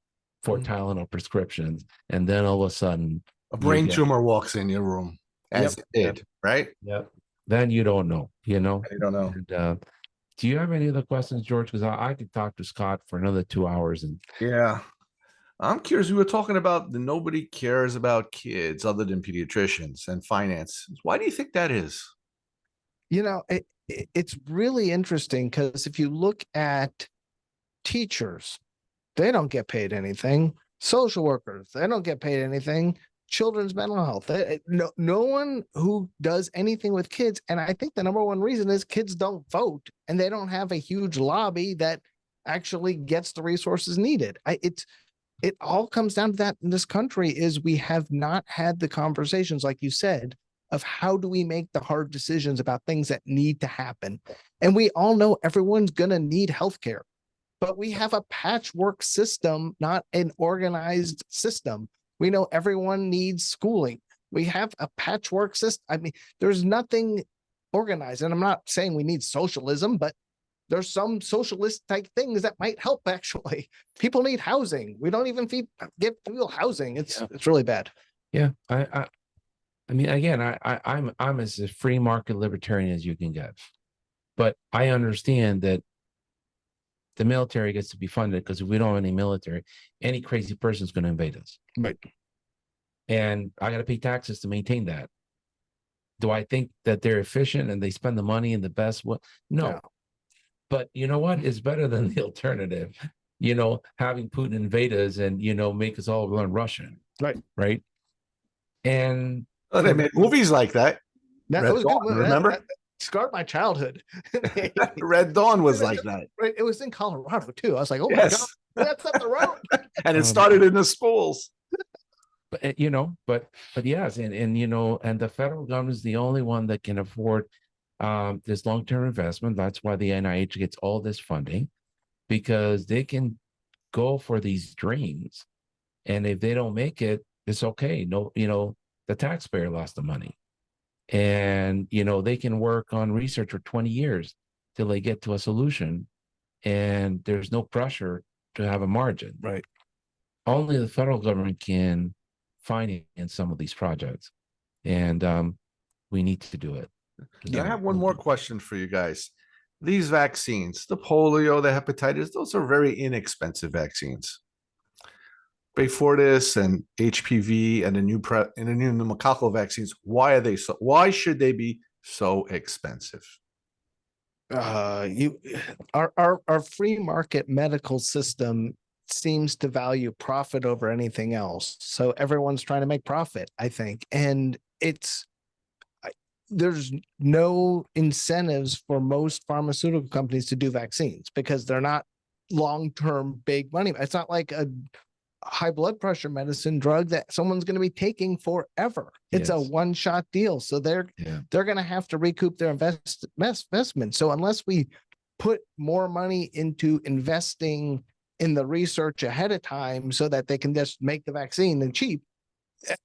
for Mhm. Tylenol prescriptions, and then all of a sudden, A brain get- tumor walks in your room, as Yep. it did, right? yep. Then you don't know. I don't know. And, do you have any other questions, George? Because I could talk to Scott for another 2 hours. And Yeah. I'm curious. We were talking about the nobody cares about kids other than pediatricians and finance. Why do you think that is? It's really interesting because if you look at teachers, they don't get paid anything. Social workers, they don't get paid anything. Children's mental health, no one who does anything with kids. And I think the number one reason is kids don't vote and they don't have a huge lobby that actually gets the resources needed. It all comes down to that in this country is we have not had the conversations, like you said, of how do we make the hard decisions about things that need to happen. And we all know everyone's going to need healthcare, but we have a patchwork system, not an organized system. We know everyone needs schooling. We have a patchwork system. I mean, there's nothing organized. And I'm not saying we need socialism, but there's some socialist type things that might help. Actually, people need housing. We don't even get real housing. It's really bad. Yeah, I mean, again, I'm as a free market libertarian as you can get, but I understand that the military gets to be funded because if we don't have any military, any crazy person is going to invade us. Right. And I got to pay taxes to maintain that. Do I think that they're efficient and they spend the money in the best way? No. But you know what? It's better than the alternative, having Putin invade us and, make us all learn Russian. Right. Right. And they made movies like that. That was Dawn, good. Remember? That scarred my childhood. Red Dawn was like that. Right. It was in Colorado too. I was like, oh my God, that's up the road. And it started in the schools. But but yes, and and the federal government is the only one that can afford this long-term investment. That's why the NIH gets all this funding, because they can go for these dreams, and if they don't make it, it's okay. No, the taxpayer lost the money, and they can work on research for 20 years till they get to a solution, and there's no pressure to have a margin. Right. Only the federal government can finance some of these projects, and we need to do it. I have one more question for you guys. These vaccines, the polio, the hepatitis, those are very inexpensive vaccines. Before this and HPV and the new pneumococcal vaccines, why should they be so expensive? Our free market medical system seems to value profit over anything else. So everyone's trying to make profit, I think. And there's no incentives for most pharmaceutical companies to do vaccines because they're not long-term big money. It's not like a high blood pressure medicine drug that someone's going to be taking forever. It's a one-shot deal. So they're going to have to recoup their investment. So unless we put more money into investing in the research ahead of time so that they can just make the vaccine and cheap,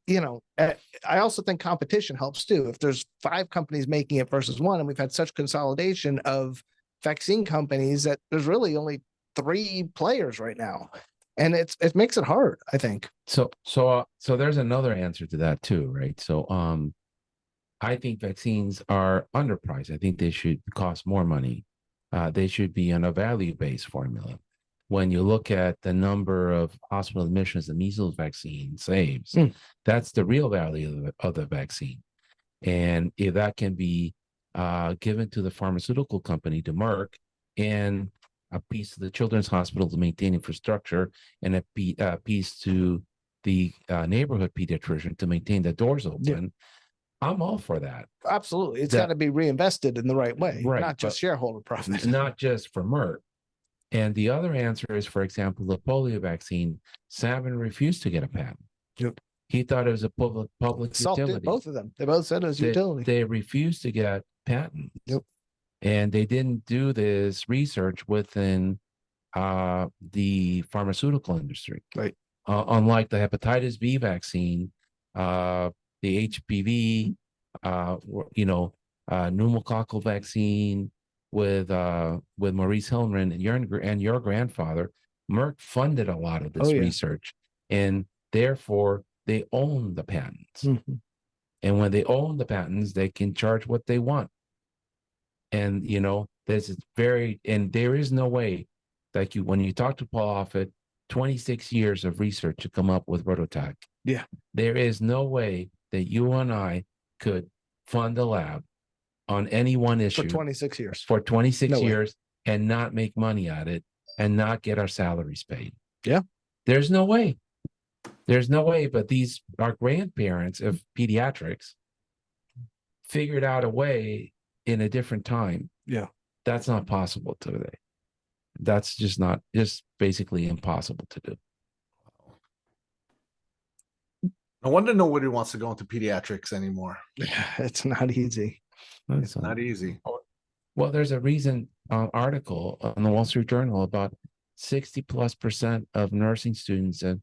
I also think competition helps too. If there's 5 companies making it versus 1, and we've had such consolidation of vaccine companies that there's really only 3 players right now, and it makes it hard, I think. So there's another answer to that too, right? So I think vaccines are underpriced. I think they should cost more money. They should be on a value-based formula. When you look at the number of hospital admissions the measles vaccine saves, that's the real value of the vaccine. And if that can be given to the pharmaceutical company, to Merck, and a piece of the children's hospital to maintain infrastructure, and a piece to the neighborhood pediatrician to maintain the doors open, I'm all for that. Absolutely. It's got to be reinvested in the right way, right, not just shareholder profit. Not just for Merck. And the other answer is, for example, the polio vaccine. Savin refused to get a patent. Yep. He thought it was a public utility. Both of them. They both said it was utility. They refused to get patents. Yep. And they didn't do this research within the pharmaceutical industry. Right. Unlike the hepatitis B vaccine, the HPV, pneumococcal vaccine, with Maurice Hillman and your grandfather, Merck funded a lot of this research, and therefore they own the patents. Mm-hmm. And when they own the patents, they can charge what they want. And there is no way, like when you talk to Paul Offit, 26 years of research to come up with Rototac. Yeah. There is no way that you and I could fund a lab on any one For issue 26 years. for 26 No way. years and not make money at it and not get our salaries paid. Yeah. There's no way. There's no way. But our grandparents of pediatrics figured out a way in a different time. Yeah. That's not possible today. That's just basically impossible to do. No wonder nobody wants to go into pediatrics anymore. It's not easy. It's not easy. Well, there's a recent article on the Wall Street Journal about 60+% of nursing students and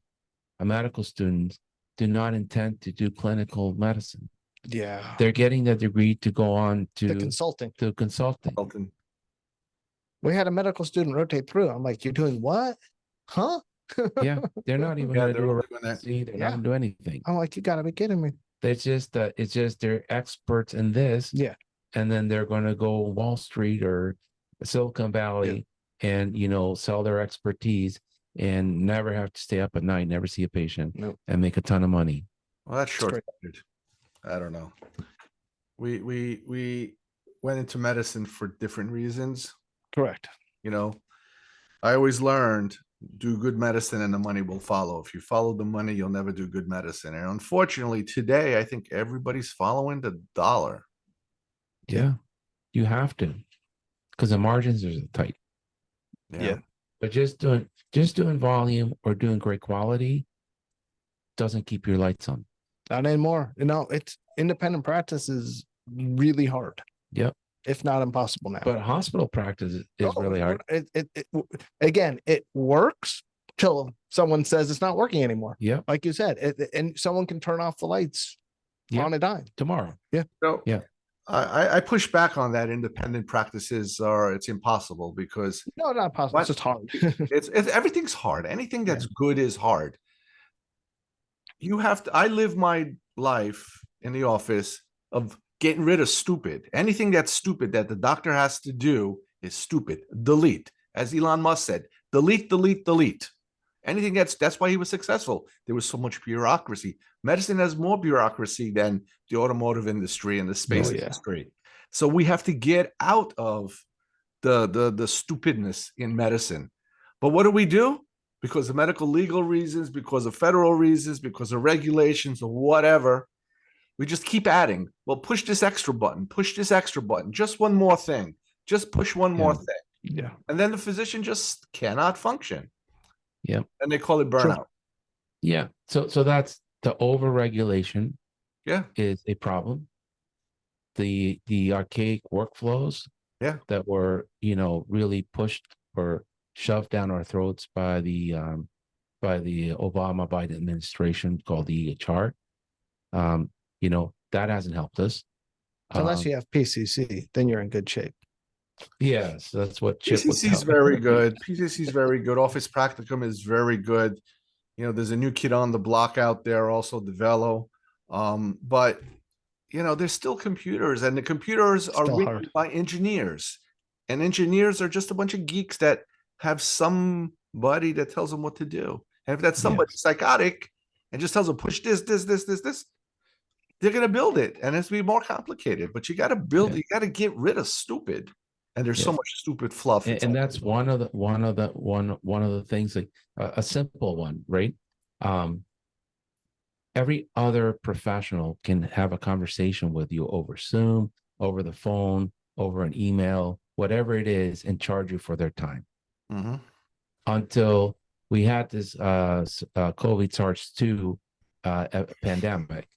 medical students do not intend to do clinical medicine. Yeah. They're getting the degree to go on The to consulting. Consulting. We had a medical student rotate through. I'm like, you're doing what? Huh? Yeah, they're not even Yeah, going to they're do a only gonna- residency. They're Yeah. not going to do anything. I'm like, you gotta be kidding me. It's just they're experts in this. Yeah. And then they're going to go Wall Street or Silicon Valley and, sell their expertise and never have to stay up at night, never see a patient and make a ton of money. Well, that's short-sighted. I don't know. We went into medicine for different reasons. Correct. I always learned do good medicine and the money will follow. If you follow the money, you'll never do good medicine. And unfortunately, today, I think everybody's following the dollar. Yeah, you have to, because the margins are tight. Yeah. But just doing volume or doing great quality doesn't keep your lights on. Not anymore. It's independent practice is really hard. Yep. If not impossible now. But hospital practice is really hard. It works till someone says it's not working anymore. Yeah. Like you said, and someone can turn off the lights on a dime tomorrow. Yeah. So yeah. I push back on that. Independent practices it's impossible because no, not possible. It's just hard. it's everything's hard. Anything that's good is hard. You have to. I live my life in the office of getting rid of stupid. Anything that's stupid that the doctor has to do is stupid. Delete, as Elon Musk said. Delete, delete, delete. Anything that's why he was successful. There was so much bureaucracy. Medicine has more bureaucracy than the automotive industry and the space industry. So we have to get out of the stupidness in medicine. But what do? Because of medical legal reasons, because of federal reasons, because of regulations or whatever, we just keep adding. Well, push this extra button, just one more thing, just push one more thing. Yeah. And then the physician just cannot function. Yeah. And they call it burnout. Sure. Yeah. So that's the overregulation. Yeah. Is a problem. The archaic workflows that were, really pushed or shoved down our throats by the Obama Biden administration called the EHR. That hasn't helped us. Unless you have PCC, then you're in good shape. Yes, that's what Chip was PCC is very good. PCC is very good. Office Practicum is very good. There's a new kid on the block out there, also Develo. But there's still computers, and the computers are written by engineers, and engineers are just a bunch of geeks that have somebody that tells them what to do. And if that's somebody psychotic and just tells them push this, they're going to build it, and it's be more complicated. But you got to build. You got to get rid of stupid. And there's so much stupid fluff. And that's one of the things, like a simple one, right? Every other professional can have a conversation with you over Zoom, over the phone, over an email, whatever it is, and charge you for their time. Mm-hmm. Until we had this COVID SARS-2 pandemic,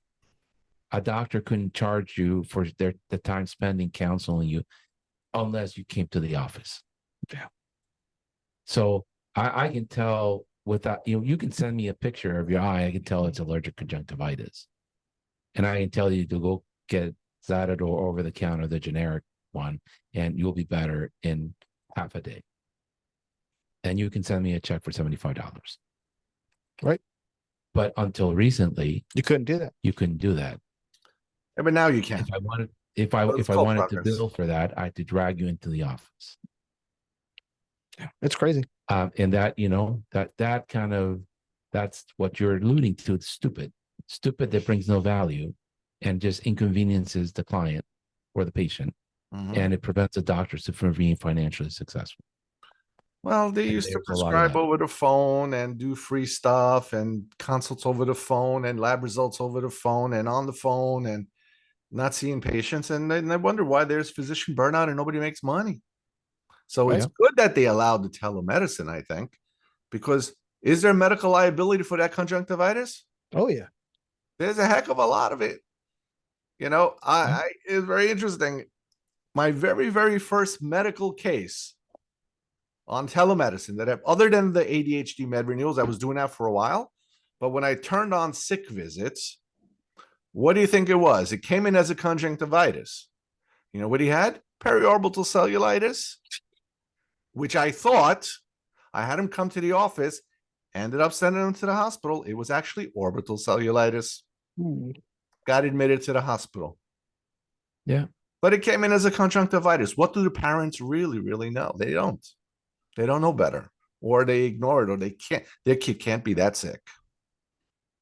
a doctor couldn't charge you for the time spending counseling you unless you came to the office. Yeah. So I can tell without, you can send me a picture of your eye. I can tell it's allergic conjunctivitis. And I can tell you to go get Zadador over the counter, the generic one, and you'll be better in half a day. And you can send me a check for $75. Right. But until recently, you couldn't do that. Yeah, but now you can. If I wanted to bill for that, I had to drag you into the office. It's crazy. And that, that kind of, that's what you're alluding to. It's stupid that brings no value and just inconveniences the client or the patient. Mhm. And it prevents the doctors from being financially successful. Well, they And used to there's a lot of prescribe that. over the phone and do free stuff and consults over the phone and lab results over the phone and on the phone and not seeing patients. And then I wonder why there's physician burnout and nobody makes money. So it's Yeah. good that they allowed the telemedicine, I think, because is there medical liability for that conjunctivitis? Oh yeah. There's a heck of a lot of it. It's very interesting. My very, very first medical case on telemedicine that other than the ADHD med renewals, I was doing that for a while. But when I turned on sick visits, what do you think it was? It came in as a conjunctivitis. You know what he had? Periorbital cellulitis, which I thought I had him come to the office, ended up sending him to the hospital. It was actually orbital cellulitis. Got admitted to the hospital. Yeah. But it came in as a conjunctivitis. What do the parents really, really know? They don't. They don't know better, or they ignore it, or they can't. Their kid can't be that sick.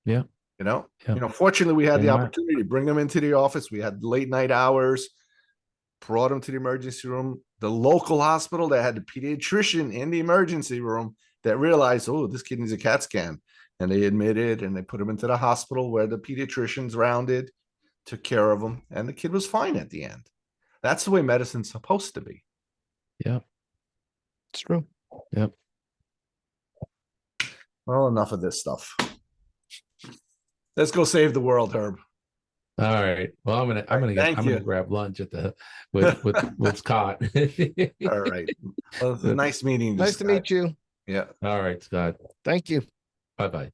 Yeah. Fortunately, we had the And opportunity to bring them into the office. We had late night hours, brought them to the emergency room. The local hospital that had the pediatrician in the emergency room that realized, oh, this kid needs a CAT scan. And they admitted and they put him into the hospital where the pediatricians rounded, took care of him, and the kid was fine at the end. That's the way medicine's supposed to be. Yeah. It's true. Yep. Well, enough of this stuff. Let's go save the world, Herb. All right. Well, I'm gonna grab lunch with Scott. All right. Well, nice meeting you. Nice to meet you. Yeah. All right, Scott. Thank you. Bye-bye.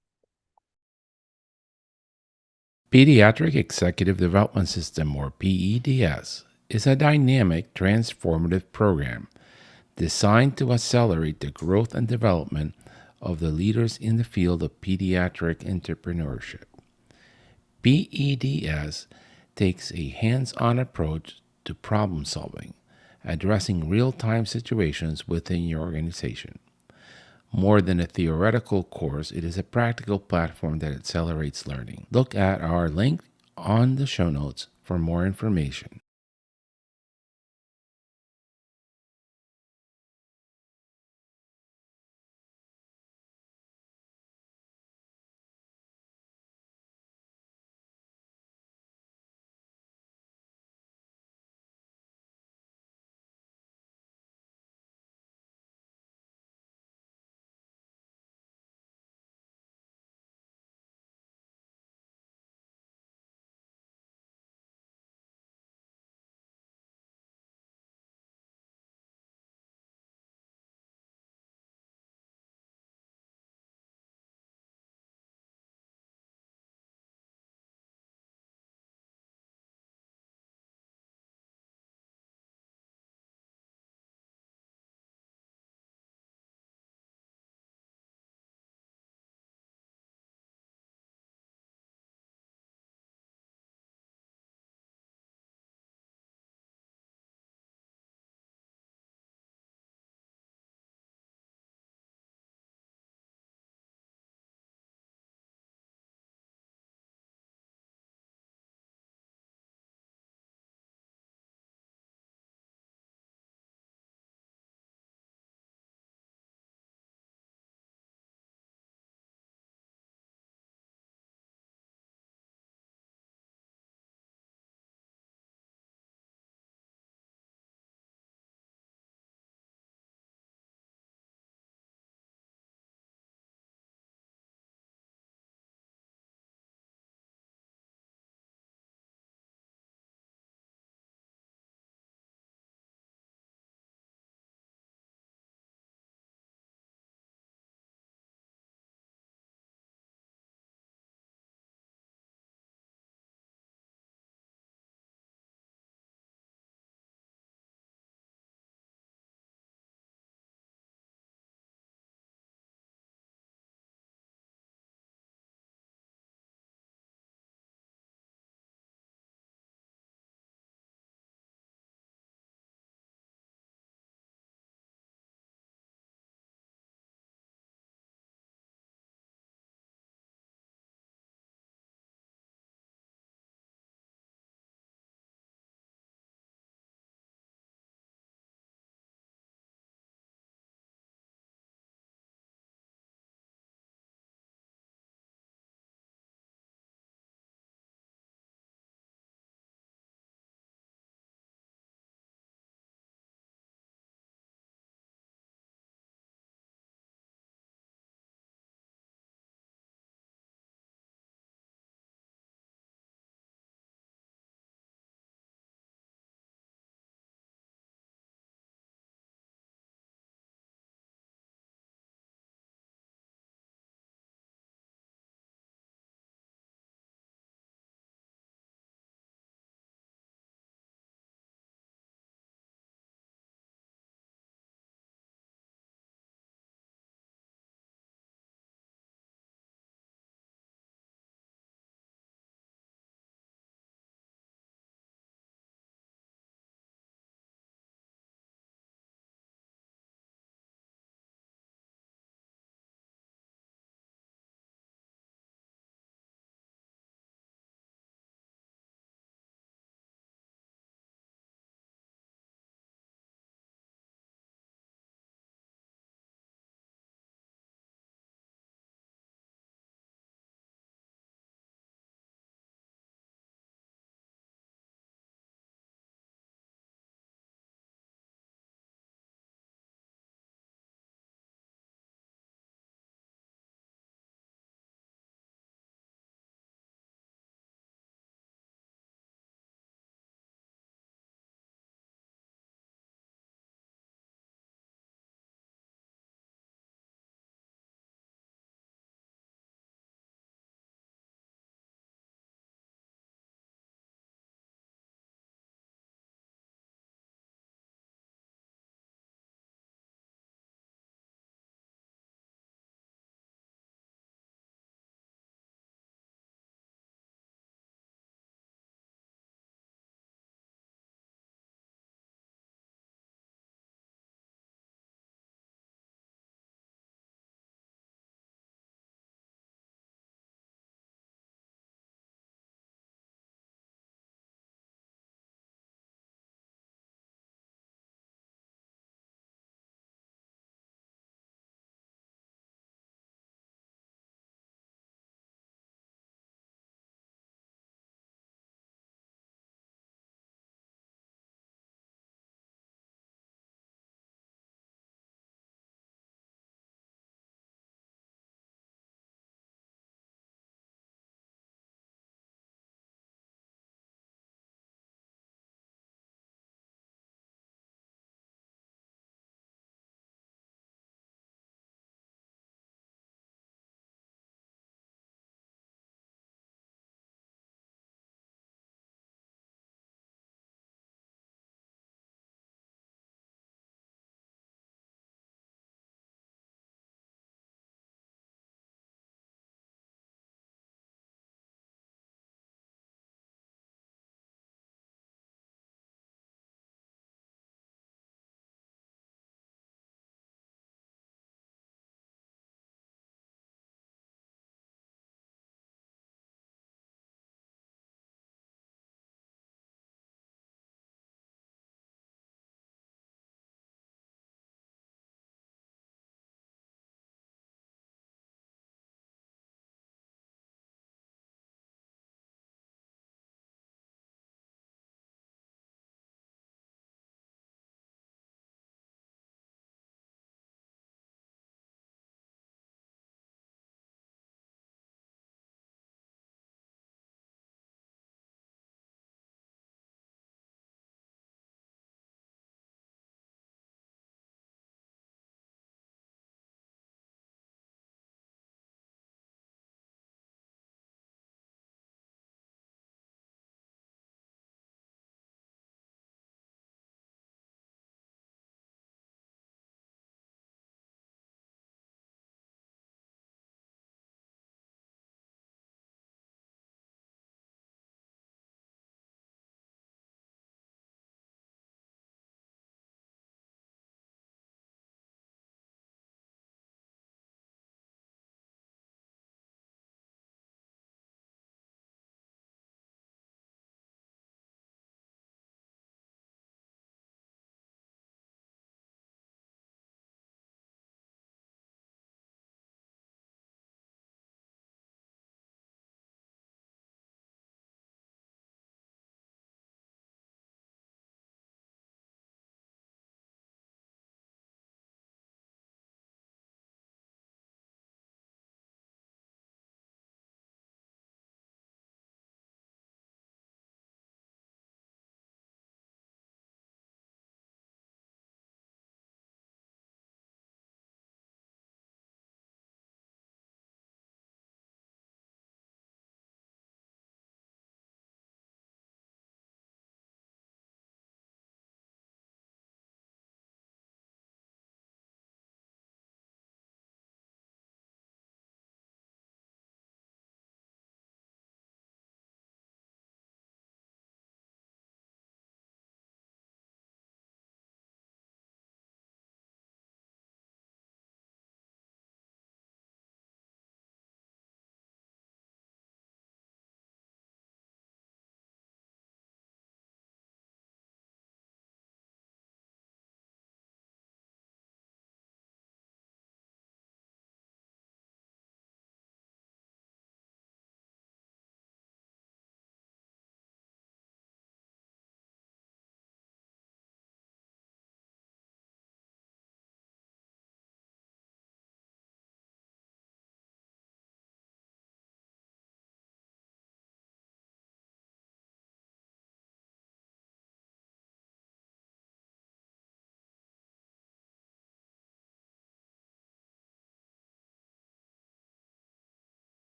Pediatric Executive Development System, or PEDS, is a dynamic, transformative program designed to accelerate the growth and development of the leaders in the field of pediatric entrepreneurship. PEDS takes a hands-on approach to problem solving, addressing real-time situations within your organization. More than a theoretical course, it is a practical platform that accelerates learning. Look at our link on the show notes for more information.